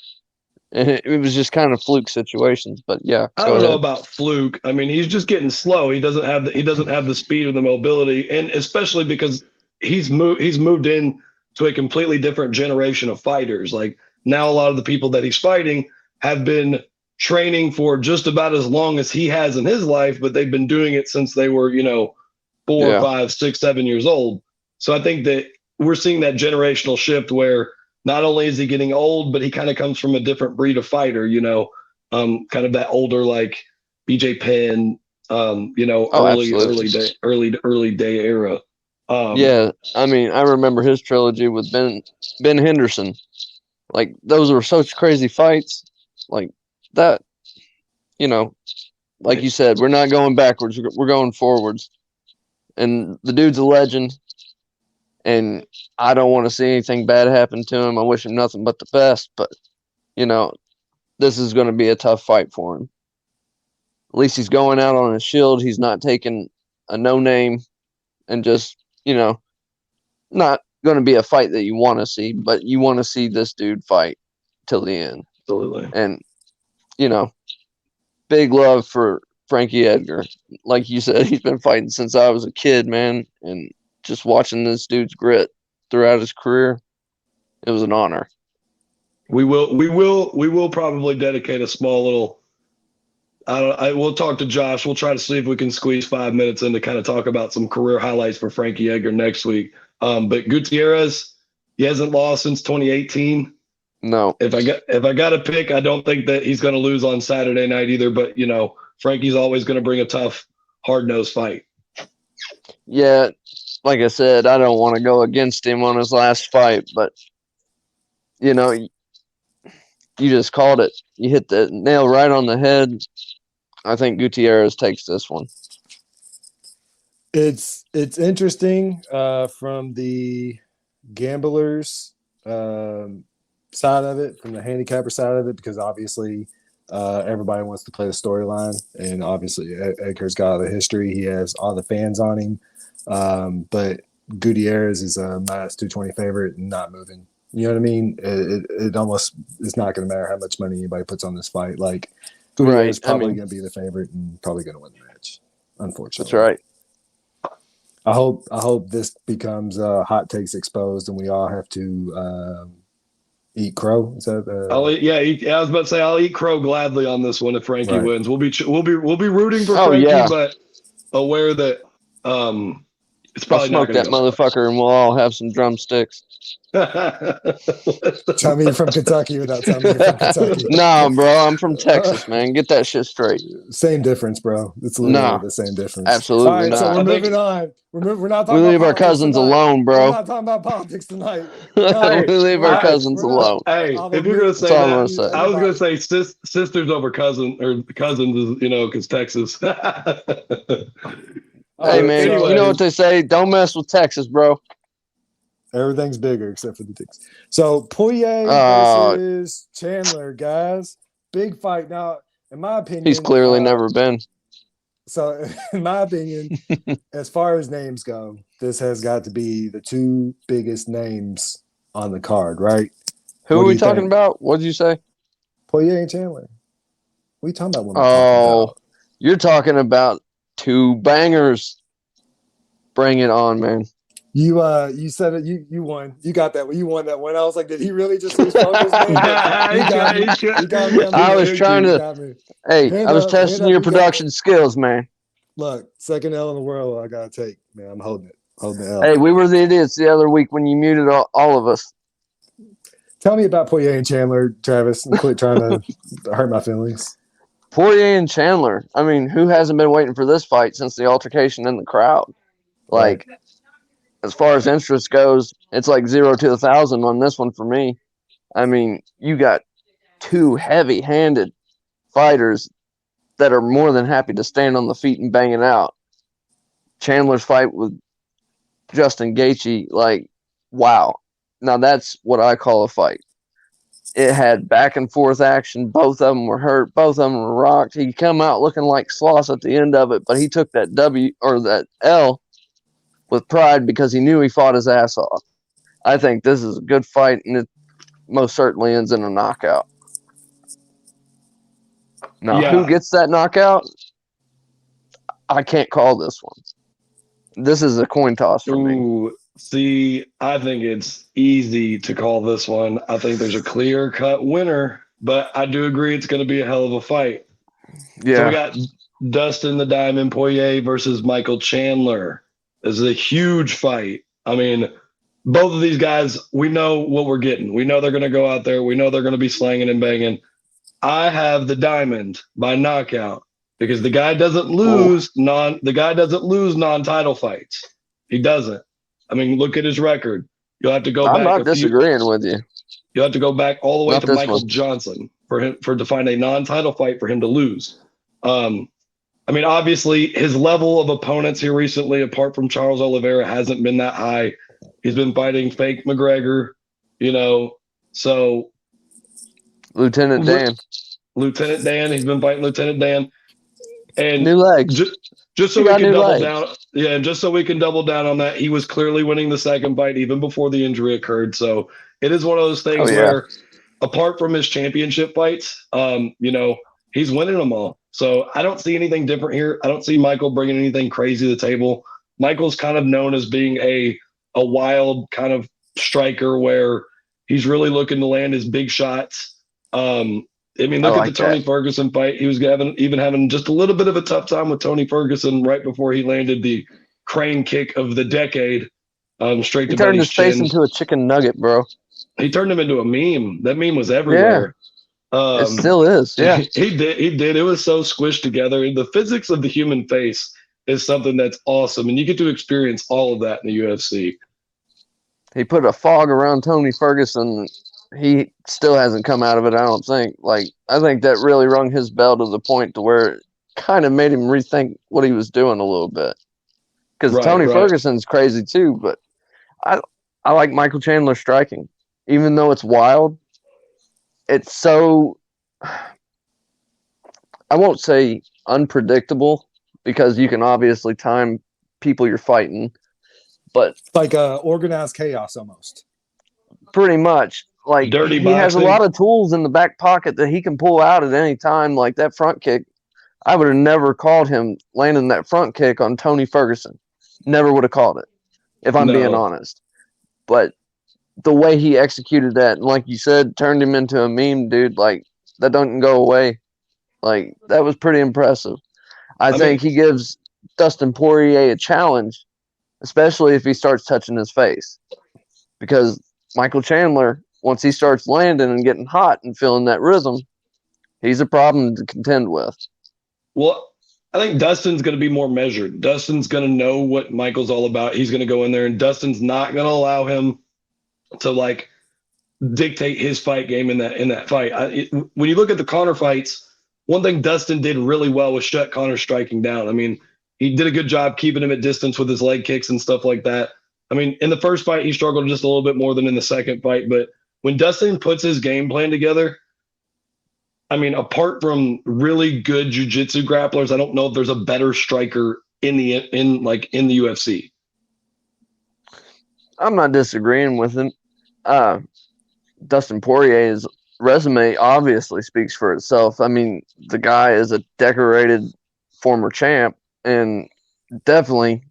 And it was just kind of fluke situations, but yeah. I don't know about fluke. I mean, he's just getting slow. He doesn't have the speed or the mobility, and especially because he's moved in to a completely different generation of fighters. Like now, a lot of the people that he's fighting have been training for just about as long as he has in his life, but they've been doing it since they were, 4, 5, 6, 7 years old. So I think that we're seeing that generational shift where not only is he getting old, but he kind of comes from a different breed of fighter, kind of that older, like BJ Penn, early day era. Yeah. I mean, I remember his trilogy with Ben Henderson. Like those were such crazy fights like that, like you said, we're not going backwards. We're going forwards. And the dude's a legend. And I don't want to see anything bad happen to him. I wish him nothing but the best. But, this is going to be a tough fight for him. At least he's going out on a shield. He's not taking a no-name and just, not going to be a fight that you want to see. But you want to see this dude fight till the end. Absolutely. And, big love for Frankie Edgar. Like you said, he's been fighting since I was a kid, man. And just watching this dude's grit throughout his career, it was an honor. We will probably dedicate a small little. We'll talk to Josh. We'll try to see if we can squeeze 5 minutes in to kind of talk about some career highlights for Frankie Edgar next week. But Gutierrez, he hasn't lost since 2018. No. If I got to pick, I don't think that he's going to lose on Saturday night either. But Frankie's always going to bring a tough, hard-nosed fight. Yeah. Like I said, I don't want to go against him on his last fight, but, you just called it. You hit the nail right on the head. I think Gutierrez takes this one. It's interesting from the gamblers' side of it, from the handicapper side of it, because obviously everybody wants to play the storyline, and obviously Edgar's got all the history. He has all the fans on him. But Gutierrez is a minus 220 favorite and not moving. You know what I mean? It almost is not going to matter how much money anybody puts on this fight. Like Gutierrez is Right, probably going to be the favorite and probably going to win the match. Unfortunately, that's right. I hope this becomes hot takes exposed and we all have to eat crow. Is that I was about to say I'll eat crow gladly on this one if Frankie Right. wins. We'll be rooting for Oh, Frankie, yeah. but aware that it's I'll probably not smoke going that to go. motherfucker, and we'll all have some drumsticks. Tell me you're from Kentucky without telling me you're from Kentucky. Nah, bro, I'm from Texas, man. Get that shit straight. Same difference, bro. It's literally Nah, the same difference. absolutely All right, so not. we're moving on. We're not We talking leave about our politics cousins tonight. alone, We're bro. not talking about politics tonight. Hey, We leave our cousins we're not- alone. Hey, I'm if you're going to That's say all I'm gonna that, say. I was going to say sisters over cousins is, because Texas. Hey, man, so you know what they say? Don't mess with Texas, bro. everything's bigger except for the dicks. So Poirier Uh, versus Chandler, guys. Big fight. Now, in my opinion, He's clearly never been. So, in my opinion, as far as names go, this has got to be the two biggest names on the card, right? Who What are do we you talking think? about? What did you say? Poirier and Chandler. What are you talking about? What am I talking Oh, about? you're talking about two bangers. Bring it on, man. You said it. You won. You got that one. You won that one. I was like, did he really just lose focus, man? You got me. You got me. I was trying You to. got me. Hey, Hand I was up, hand testing up, your you got me. production skills, man. Look, second L in the world. I gotta take, man. I'm holding it. Holding the L. Hey, we were the idiots the other week when you muted all of us. Tell me about Poirier and Chandler, Travis, and quit trying to hurt my feelings. Poirier and Chandler. I mean, who hasn't been waiting for this fight since the altercation in the crowd? Like, Right. as far as interest goes, it's like 0 to 1,000 on this one for me. I mean, you got two heavy-handed fighters that are more than happy to stand on the feet and bang it out. Chandler's fight with Justin Gaethje, like, wow. Now that's what I call a fight. It had back and forth action. Both of them were hurt. Both of them were rocked. He come out looking like Sloss at the end of it, but he took that W or that L with pride because he knew he fought his ass off. I think this is a good fight, and it most certainly ends in a knockout. Now, who gets that knockout? I can't call this one. This is a coin toss for me. See, I think it's easy to call this one. I think there's a clear-cut winner, but I do agree it's going to be a hell of a fight. Yeah. So we got Dustin the Diamond Poirier versus Michael Chandler. This is a huge fight. I mean, both of these guys, we know what we're getting. We know they're going to go out there. We know they're going to be slanging and banging. I have the Diamond by knockout because the guy doesn't lose non-title fights. He doesn't. I mean, look at his record. You'll have to go back. I'm not disagreeing with you. You'll have to go back all the way Not to this Michael one. Johnson to find a non-title fight for him to lose. I mean, obviously, his level of opponents here recently, apart from Charles Oliveira, hasn't been that high. He's been fighting fake McGregor, so Lieutenant Dan. He's been fighting Lieutenant Dan. And new legs. Just so we can double down. Yeah, and just so we can double down on that, he was clearly winning the second fight even before the injury occurred. So it is one of those things where, apart from his championship fights, he's winning them all. So I don't see anything different here. I don't see Michael bringing anything crazy to the table. Michael's kind of known as being a wild kind of striker where he's really looking to land his big shots. I mean, look at the Tony Ferguson fight. He was having just a little bit of a tough time with Tony Ferguson right before he landed the crane kick of the decade straight to Benny's chin. He turned his face into a chicken nugget, bro. He turned him into a meme. That meme was everywhere. Yeah. It still is. Yeah. He did. It was so squished together. The physics of the human face is something that's awesome, and you get to experience all of that in the UFC. He put a fog around Tony Ferguson. He still hasn't come out of it, I don't think. I think that really rung his bell to the point to where it kind of made him rethink what he was doing a little bit. Because Tony Ferguson's crazy too, but I like Michael Chandler striking. Even though it's wild, it's so, I won't say unpredictable, because you can obviously time people you're fighting, but like organized chaos almost. Pretty much. Like, Dirty he has a boxing. lot of tools in the back pocket that he can pull out at any time. Like that front kick, I would have never called him landing that front kick on Tony Ferguson. Never would have called it, if I'm being honest. But the way he executed that, and like you said, turned him into a meme, dude, like, that doesn't go away. Like, that was pretty impressive. I think he gives Dustin Poirier a challenge, especially if he starts touching his face. Because Michael Chandler, once he starts landing and getting hot and feeling that rhythm, he's a problem to contend with. Well, I think Dustin's going to be more measured. Dustin's going to know what Michael's all about. He's going to go in there, and Dustin's not going to allow him to like dictate his fight game in that fight. When you look at the Conor fights, one thing Dustin did really well was shut Conor striking down. I mean, he did a good job keeping him at distance with his leg kicks and stuff like that. I mean, in the first fight, he struggled just a little bit more than in the second fight. But when Dustin puts his game plan together, I mean, apart from really good jiu-jitsu grapplers, I don't know if there's a better striker in the UFC. I'm not disagreeing with him. Dustin Poirier's resume obviously speaks for itself. I mean, the guy is a decorated former champ and definitely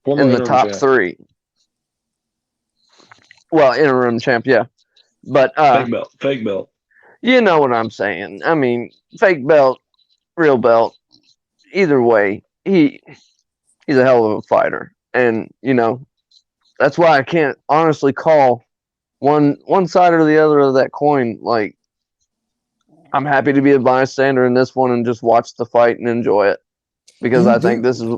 in the top three. Well, interim champ, yeah. But fake belt. You know what I'm saying. I mean, fake belt, real belt. Either way, he's a hell of a fighter. And, you know, that's why I can't honestly call one side or the other of that coin. Like, I'm happy to be a bystander in this one and just watch the fight and enjoy it. Because I think this is...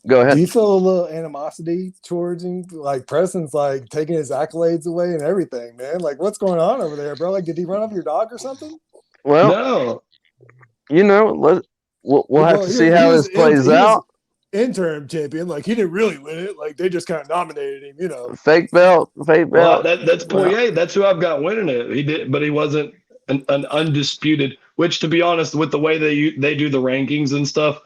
Go ahead. Do you feel a little animosity towards him? Like, Preston's, like, taking his accolades away and everything, man. Like, what's going on over there, bro? Like, did he run over your dog or something? Well, no. You know, we'll have to see how this plays out. Interim champion, like, he didn't really win it. Like, they just kind of nominated him, you know. Fake belt. Well, that's Poirier. That's who I've got winning it. He did, but he wasn't an undisputed. Which, to be honest, with the way they do the rankings and stuff,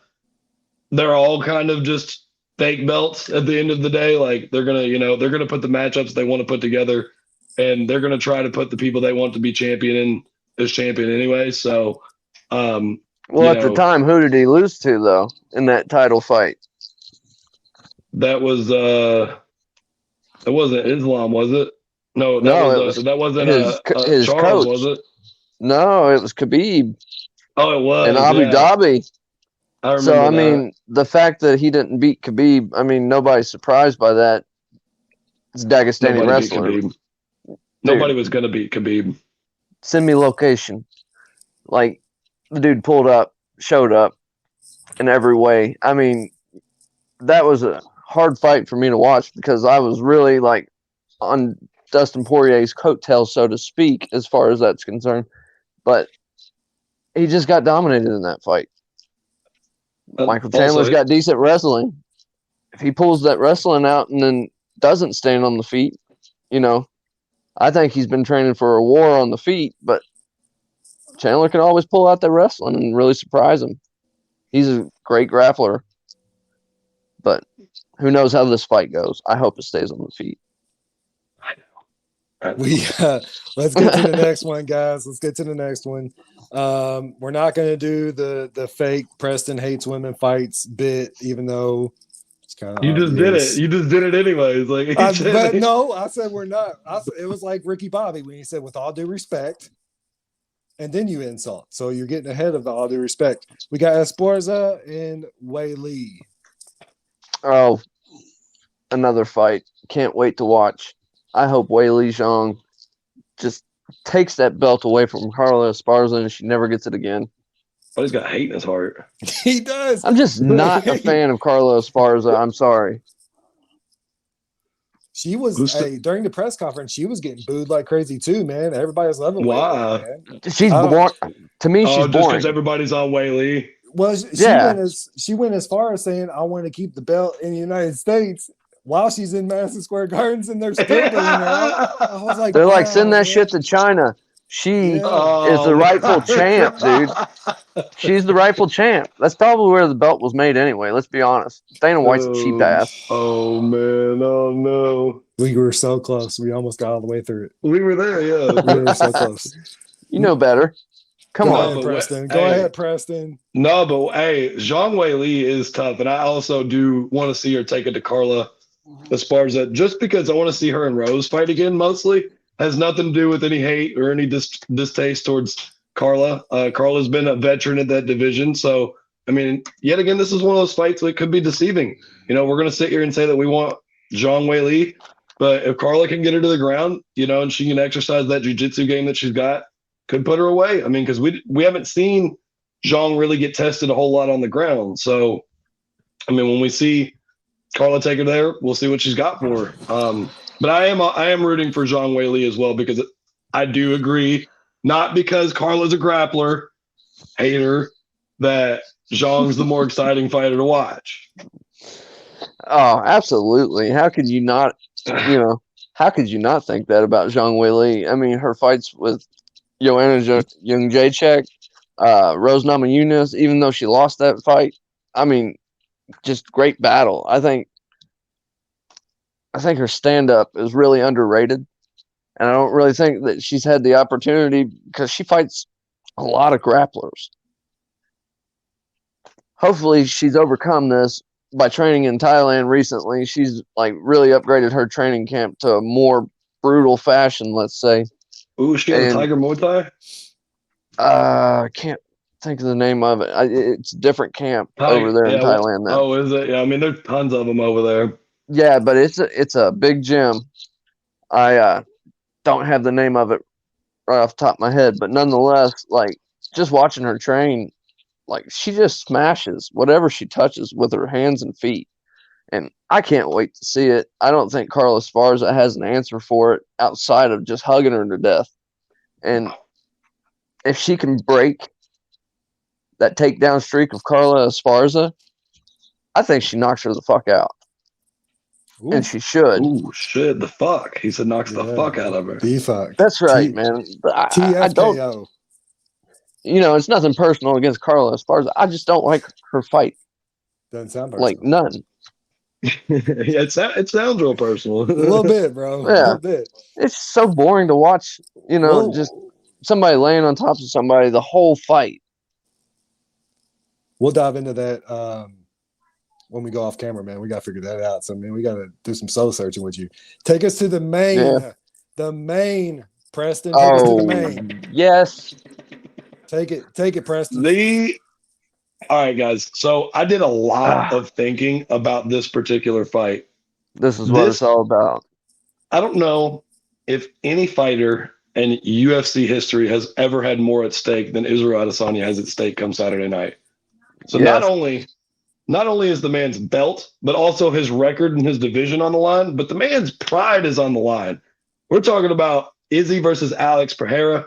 they're all kind of just fake belts at the end of the day. Like, they're gonna put the matchups they want to put together, and they're gonna try to put the people they want to be champion in as champion anyway. So, the time, who did he lose to though in that title fight? That was it wasn't Islam, was it? No, that wasn't his Charles, coach. was it? No, it was Khabib. Oh, it was in Abu Dhabi. I mean, the fact that he didn't beat Khabib, I mean, nobody's surprised by that. It's Dagestani wrestler. Nobody was going to beat Khabib. Send me location. Like, the dude showed up in every way. I mean, that was a hard fight for me to watch because I was really, like, on Dustin Poirier's coattails, so to speak, as far as that's concerned. But he just got dominated in that fight. Michael Chandler's got decent wrestling. If he pulls that wrestling out and then doesn't stand on the feet, you know, I think he's been training for a war on the feet, but Chandler can always pull out that wrestling and really surprise him. He's a great grappler, but who knows how this fight goes. I hope it stays on the feet. Let's get to the next one, guys. Let's get to the next one. We're not going to do the fake Preston hates women fights bit, even though it's kind of just did it. You just did it anyways. Like, I said we're not. It was like Ricky Bobby when he said, "With all due respect," and then you insult. So you're getting ahead of the all due respect. We got Esparza and Weili. Oh, another fight. Can't wait to watch. I hope Weili Zhang just takes that belt away from Carla Esparza and she never gets it again. Oh, he's got hate in his heart. He does. I'm just not a fan of Carla Esparza. I'm sorry. She was during the press conference. She was getting booed like crazy too, man. Everybody was loving Weili. Man. She's boring. To me, she's boring. Because everybody's on Weili. Well, she went as far as saying, "I want to keep the belt in the United States." While she's in Madison Square Gardens and they're still doing it. I was like, they're like, send that shit to China. She Yeah. is the rightful champ, dude. She's the rightful champ. That's probably where the belt was made anyway. Let's be honest. Dana White's a cheap ass. Oh man, oh no. We were so close. We almost got all the way through it. We were there, yeah. We were so close. You know better. Come Go on. ahead, but Preston. what- Go hey. ahead, Preston. No, but hey, Zhang Weili is tough, and I also do want to see her take it to Carla Esparza, just because I want to see her and Rose fight again. Mostly has nothing to do with any hate or any distaste towards Carla. Carla's been a veteran at that division, so I mean, yet again, this is one of those fights that could be deceiving. You know, we're going to sit here and say that we want Zhang Weili, but if Carla can get her to the ground, you know, and she can exercise that jiu-jitsu game that she's got, could put her away. I mean, because we haven't seen Zhang really get tested a whole lot on the ground. So, I mean, when we see Carla take her there, we'll see what she's got for her. But I am rooting for Zhang Weili as well, because I do agree, not because Carla's a grappler, hater, that Zhang's the more exciting fighter to watch. Oh, absolutely. How could you not, how could you not think that about Zhang Weili? I mean, her fights with Joanna Jędrzejczyk, Rose Namajunas, even though she lost that fight, I mean, just great battle. I think her stand-up is really underrated, and I don't really think that she's had the opportunity because she fights a lot of grapplers. Hopefully, she's overcome this by training in Thailand recently. She's like really upgraded her training camp to a more brutal fashion, let's say. Ooh, she got a Tiger Muay Thai? I can't think of the name of it. It's a different camp over there in Thailand now. Oh, is it? Yeah, I mean, there's tons of them over there. Yeah, but it's a big gym. I don't have the name of it right off the top of my head, but nonetheless, like just watching her train, like she just smashes whatever she touches with her hands and feet. And I can't wait to see it. I don't think Carla Esparza has an answer for it outside of just hugging her to death. And if she can break that takedown streak of Carla Esparza, I think she knocks her the fuck out. Ooh. And she should. Ooh, shit, the fuck. He said knocks the fuck out of her. The fuck. That's right, man. I don't. It's nothing personal against Carla Esparza. I just don't like her fight. Doesn't sound personal. Like none. Yeah, it sounds real personal. A little bit, bro. Yeah. A little bit. It's so boring to watch, just somebody laying on top of somebody the whole fight. We'll dive into that when we go off camera, man. We got to figure that out. So, man, we got to do some soul searching with you. Take us to the main. Yeah. The main, Preston. Take us to the main. Yes. Take it, Preston. All right, guys. So I did a lot of thinking about this particular fight. This is what it's all about. I don't know if any fighter in UFC history has ever had more at stake than Israel Adesanya has at stake come Saturday night. So Yes. not only is the man's belt, but also his record and his division on the line, but the man's pride is on the line. We're talking about Izzy versus Alex Pereira.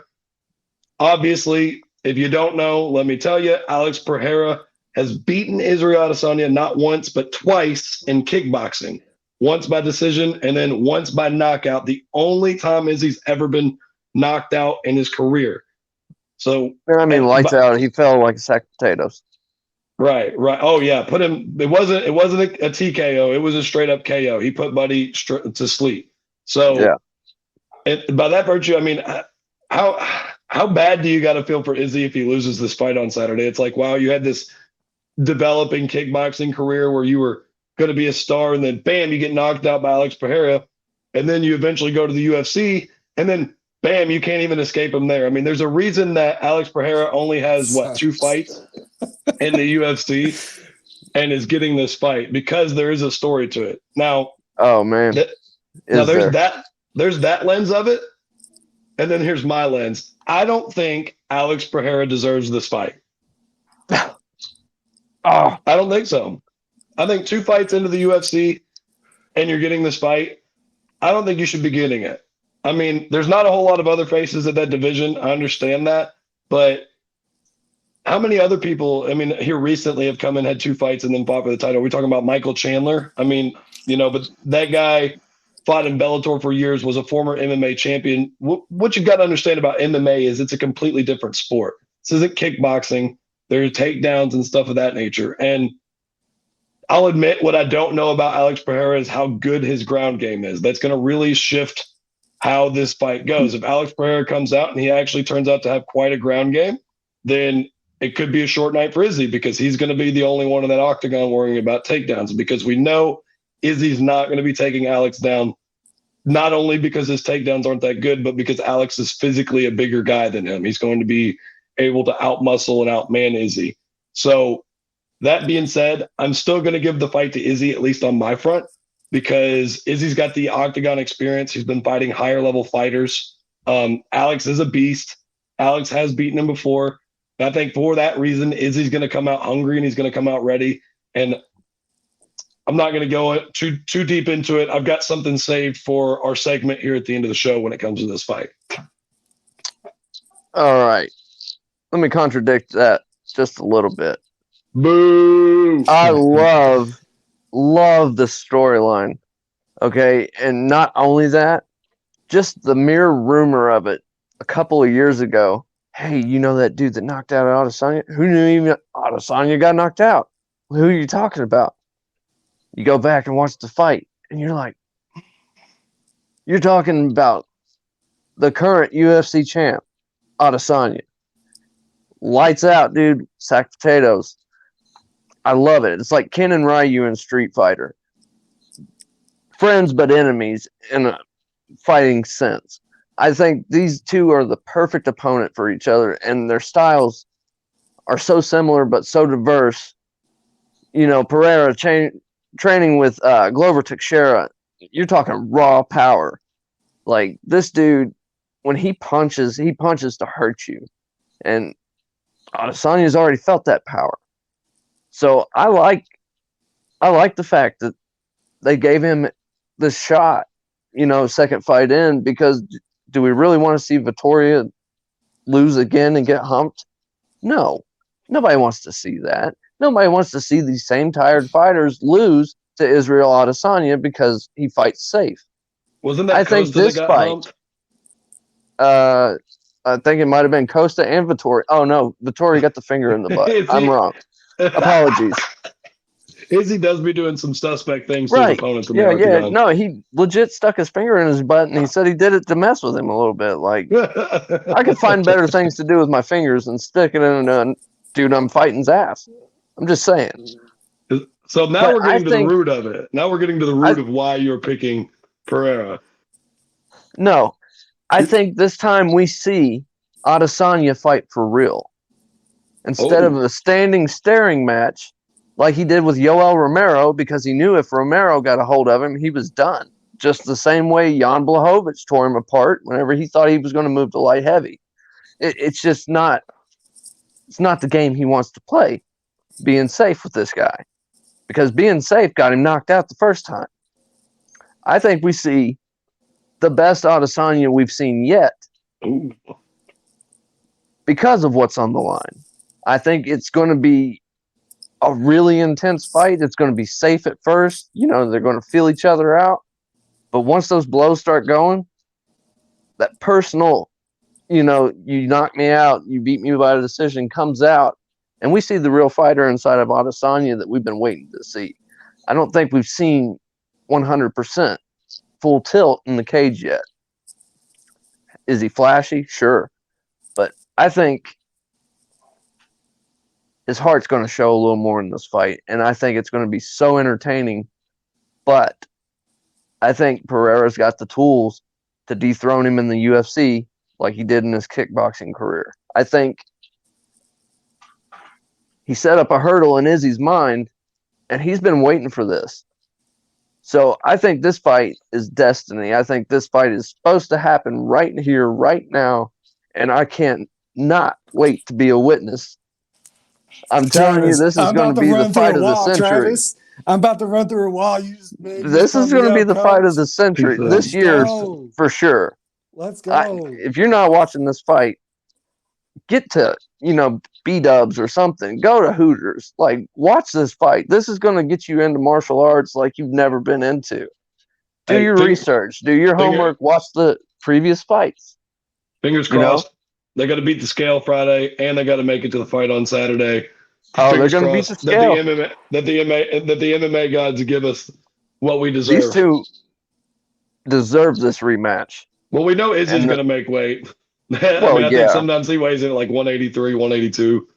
Obviously, if you don't know, let me tell you, Alex Pereira has beaten Israel Adesanya not once, but twice in kickboxing. Once by decision and then once by knockout. The only time Izzy's ever been knocked out in his career. So, lights out. He fell like a sack of potatoes. Right. Oh yeah, put him. It wasn't a TKO. It was a straight up KO. He put Buddy to sleep. So, yeah. By that virtue, I mean, how bad do you got to feel for Izzy if he loses this fight on Saturday? It's like, wow, you had this developing kickboxing career where you were going to be a star, and then bam, you get knocked out by Alex Pereira, and then you eventually go to the UFC, and then bam, you can't even escape him there. I mean, there's a reason that Alex Pereira only has 2 fights in the UFC and is getting this fight, because there is a story to it. Now, oh man, there's that lens of it, and then here's my lens. I don't think Alex Pereira deserves this fight. I don't think so. I think 2 fights into the UFC and you're getting this fight, I don't think you should be getting it. I mean, there's not a whole lot of other faces at that division. I understand that. But how many other people, I mean, here recently have come and had 2 fights and then fought for the title? We're talking about Michael Chandler. I mean, but that guy fought in Bellator for years, was a former MMA champion. What you got to understand about MMA is it's a completely different sport. This isn't kickboxing. There are takedowns and stuff of that nature. And I'll admit what I don't know about Alex Pereira is how good his ground game is. That's going to really shift how this fight goes. If Alex Pereira comes out and he actually turns out to have quite a ground game, then it could be a short night for Izzy because he's going to be the only one in that octagon worrying about takedowns, because we know Izzy's not going to be taking Alex down, not only because his takedowns aren't that good, but because Alex is physically a bigger guy than him. He's going to be able to outmuscle and outman Izzy. So that being said, I'm still going to give the fight to Izzy, at least on my front, because Izzy's got the octagon experience. He's been fighting higher level fighters. Alex is a beast. Alex has beaten him before. I think for that reason, Izzy's going to come out hungry and he's going to come out ready. And I'm not going to go too deep into it. I've got something saved for our segment here at the end of the show when it comes to this fight. All right. Let me contradict that just a little bit. Boo! I love the storyline. Okay. And not only that, just the mere rumor of it a couple of years ago. Hey, you know that dude that knocked out Adesanya? Who knew even Adesanya got knocked out? Who are you talking about? You go back and watch the fight, and you're like, you're talking about the current UFC champ, Adesanya. Lights out, dude. Sack potatoes. I love it. It's like Ken and Ryu in Street Fighter. Friends but enemies in a fighting sense. I think these two are the perfect opponent for each other, and their styles are so similar but so diverse. You know, Pereira training with Glover Teixeira, you're talking raw power. Like, this dude, when he punches to hurt you. And Adesanya's already felt that power. So I like the fact that they gave him this shot, you know, second fight in, because do we really want to see Victoria lose again and get humped? No. Nobody wants to see that. Nobody wants to see these same tired fighters lose to Israel Adesanya because he fights safe. Wasn't that I think Costa this that got fight, humped? I think it might have been Costa and Vittori. Oh, no. Vittori got the finger in the butt. I'm wrong. Apologies. Izzy does be doing some suspect things to Right. his opponents in Yeah, the octagon. No, he legit stuck his finger in his butt, and he said he did it to mess with him a little bit. Like, I could find better things to do with my fingers than sticking in a dude I'm fighting's ass. I'm just saying. So now But we're getting I to think- the root of it. Now we're getting to the root of why you're picking Pereira. No, I think this time we see Adesanya fight for real. Instead of a standing staring match like he did with Yoel Romero, because he knew if Romero got a hold of him, he was done. Just the same way Jan Blachowicz tore him apart whenever he thought he was going to move to light heavy. It's just not – it's not the game he wants to play, being safe with this guy. Because being safe got him knocked out the first time. I think we see the best Adesanya we've seen yet because of what's on the line. I think it's going to be a really intense fight. It's going to be safe at first. You know, they're going to feel each other out. But once those blows start going, that personal, you know, you knock me out, you beat me by a decision comes out. And we see the real fighter inside of Adesanya that we've been waiting to see. I don't think we've seen 100% full tilt in the cage yet. Is he flashy? Sure. But I think his heart's going to show a little more in this fight. And I think it's going to be so entertaining. But I think Pereira's got the tools to dethrone him in the UFC like he did in his kickboxing career. I think he set up a hurdle in Izzy's mind, and he's been waiting for this. So I think this fight is destiny. I think this fight is supposed to happen right here, right now, and I can't not wait to be a witness. I'm telling you, this is going to be the fight of the century. Travis. I'm about to run through a wall. This is going to be the fight of the century this year for sure. Let's go. If you're not watching this fight, get to, you know, B-dubs or something. Go to Hooters. Like, watch this fight. This is going to get you into martial arts like you've never been into. Do your research. Do your homework. Watch the previous fights. Fingers crossed. They got to beat the scale Friday, and they got to make it to the fight on Saturday. Oh, they're going to beat the scale. That the MMA gods give us what we deserve. These two deserve this rematch. Well, we know Izzy's going to make weight. I think sometimes he weighs in at like 183, 182.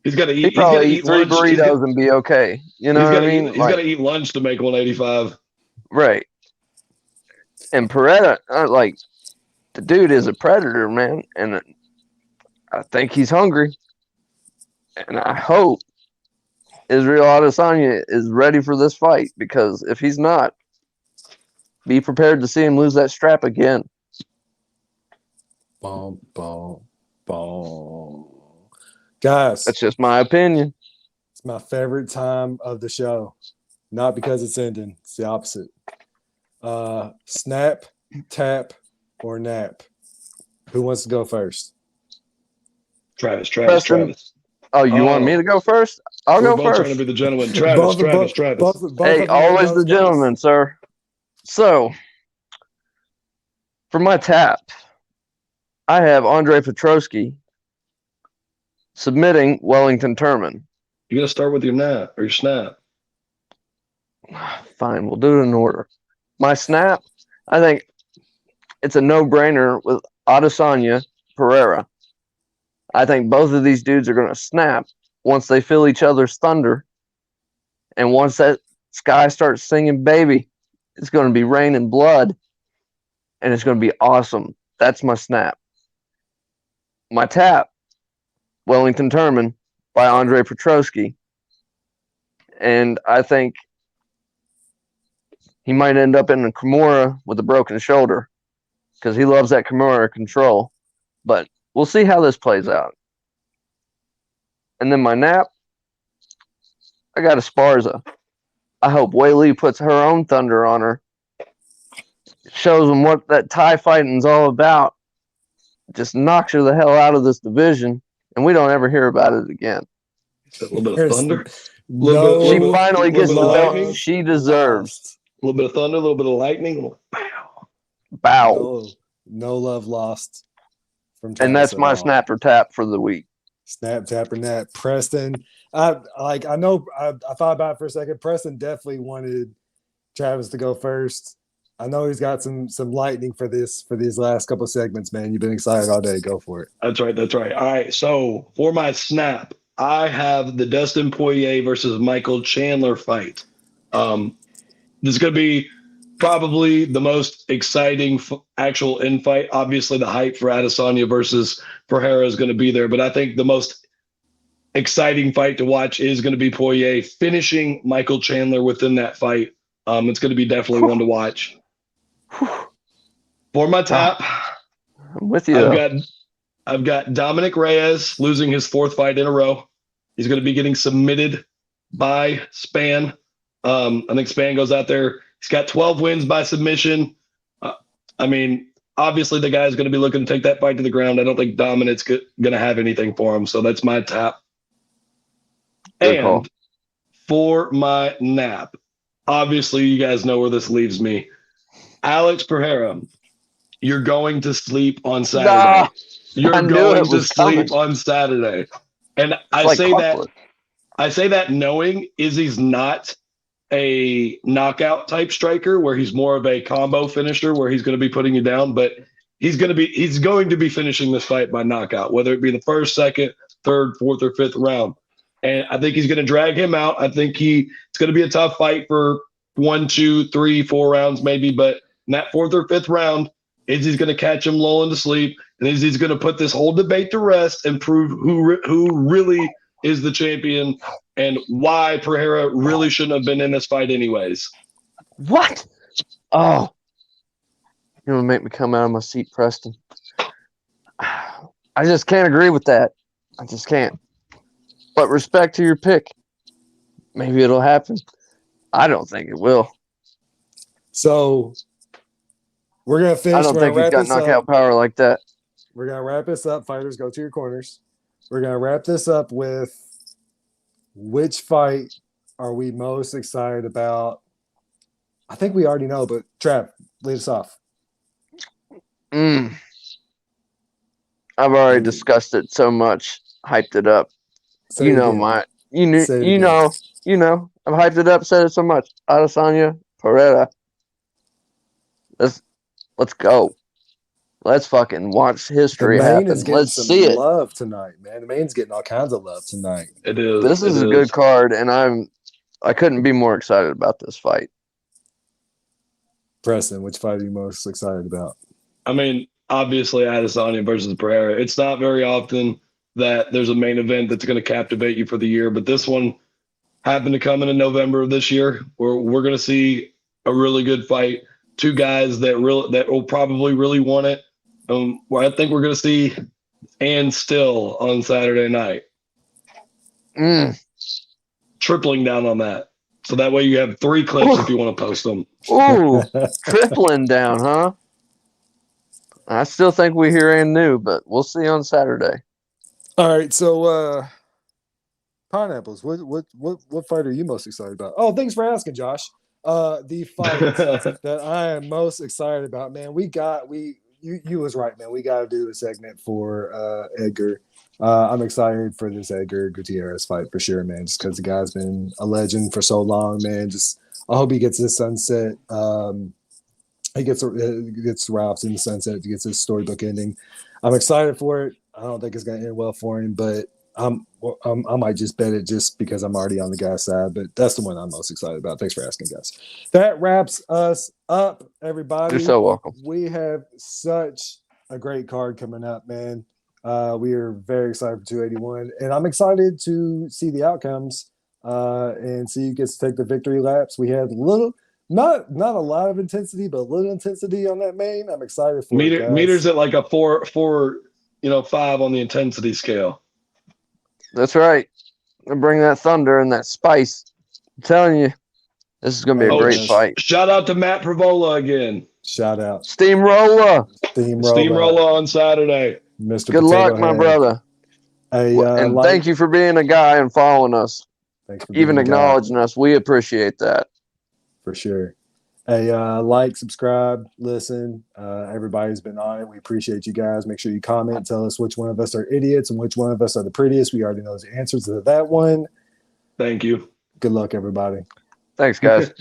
He's got to eat. He probably eat 3 burritos and be okay. You know what I mean? He's got to eat lunch to make 185. Right. And Pereira, the dude is a predator, man. And I think he's hungry. And I hope Israel Adesanya is ready for this fight, because if he's not, be prepared to see him lose that strap again. Boom, boom, boom. Guys, that's just my opinion. It's my favorite time of the show. Not because it's ending. It's the opposite. Snap, tap, or nap. Who wants to go first? Travis. Oh, you want me to go first? I'll go first. Trying to be the gentleman. Travis. Hey, always the gentleman, sir. So, for my tap, I have Andre Petroski submitting Wellington Turman. You got to start with your nap or your snap. Fine, we'll do it in order. My snap, I think it's a no-brainer with Adesanya Pereira. I think both of these dudes are going to snap once they feel each other's thunder. And once that sky starts singing baby, it's going to be raining blood. And it's going to be awesome. That's my snap. My tap, Wellington Turman by Andre Petroski. And I think he might end up in a Kimura with a broken shoulder, because he loves that Kimura control. But we'll see how this plays out. And then my nap, I got Esparza. I hope Weili puts her own thunder on her. Shows them what that Thai fighting's all about. Just knocks her the hell out of this division, and we don't ever hear about it again. A little bit of thunder. She finally gets the belt she deserves. A little bit of thunder, a little bit of lightning. Bow. No love lost. And that's my snap or tap for the week. Snap, tap, or nap. Preston. I know I thought about it for a second. Preston definitely wanted Travis to go first. I know he's got some lightning for these last couple of segments, man. You've been excited all day. Go for it. That's right. All right. So for my snap, I have the Dustin Poirier versus Michael Chandler fight. This is going to be probably the most exciting actual in-fight. Obviously, the hype for Adesanya versus Pereira is going to be there, but I think the most exciting fight to watch is going to be Poirier finishing Michael Chandler within that fight. It's going to be definitely one to watch. For my tap, I'm with you. I've got Dominic Reyes losing his 4th fight in a row. He's going to be getting submitted by Spann. I think Spann goes out there. He's got 12 wins by submission. Obviously the guy's going to be looking to take that fight to the ground. I don't think Dominic's going to have anything for him, so that's my tap. Good call. For my nap, obviously you guys know where this leaves me. Alex Pereira, you're going to sleep on Saturday. You're going to sleep on Saturday. And I say that knowing Izzy's not a knockout type striker, where he's more of a combo finisher, where he's going to be putting you down, but he's going to be finishing this fight by knockout, whether it be the 1st, 2nd, 3rd, 4th, or 5th round. And I think he's going to drag him out. I think it's going to be a tough fight for 1, 2, 3, 4 rounds maybe, but in that 4th or 5th round, Izzy's going to catch him lulling to sleep, and Izzy's going to put this whole debate to rest and prove who really is the champion and why Pereira really shouldn't have been in this fight anyways. What? Oh. You're going to make me come out of my seat, Preston. I just can't agree with that. I just can't. But respect to your pick. Maybe it'll happen. I don't think it will. So we're going to finish. I don't think he's got knockout power like that. We're going to wrap this up. Fighters, go to your corners. We're going to wrap this up with which fight are we most excited about I think we already know, but Trav, lead us off. I've already discussed it so much, hyped it up. Say You it know again. I've hyped it up, said it so much. Adesanya, Pereira. Let's go. Let's fucking watch history The main happen. is getting Let's some see it. love tonight, man. The main's getting all kinds of love tonight. It is. This is a good card, and I couldn't be more excited about this fight. Preston, which fight are you most excited about? I mean, obviously Adesanya versus Pereira. It's not very often that there's a main event that's going to captivate you for the year, but this one happened to come in November of this year, where we're going to see a really good fight. Two guys that will probably really want it. Where I think we're going to see and still on Saturday night. Tripling down on that. So that way you have 3 clips if you want to post them. Ooh, tripling down, huh? I still think we hear and new, but we'll see on Saturday. All right, so pineapples. What fight are you most excited about? Oh, thanks for asking, Josh. The fight that I am most excited about, man. You was right, man. We got to do a segment for Edgar. I'm excited for this Edgar Gutierrez fight for sure, man. Just because the guy's been a legend for so long, man. I hope he gets his sunset. He gets Ralph's in the sunset. He gets his storybook ending. I'm excited for it. I don't think it's gonna end well for him, but I might just bet it just because I'm already on the guy's side. But that's the one I'm most excited about. Thanks for asking, guys. That wraps us up, everybody. You're so welcome. We have such a great card coming up, man. We are very excited for 281, and I'm excited to see the outcomes and see who gets to take the victory laps. We had not a lot of intensity, but a little intensity on that main. I'm excited for it, guys. Meters at like a 4, 5 on the intensity scale. That's right. They bring that thunder and that spice. I'm telling you, this is going to be a great fight. Shout out to Matt Frevola again. Shout out. Steamroller on Saturday. Mr. Good luck, my brother. And thank you for being a guy and following us. Thanks for even acknowledging us. We appreciate that. For sure. Hey, like, subscribe, listen. Everybody's been on it. We appreciate you guys. Make sure you comment. Tell us which one of us are idiots and which one of us are the prettiest. We already know the answers to that one. Thank you. Good luck, everybody. Thanks, guys.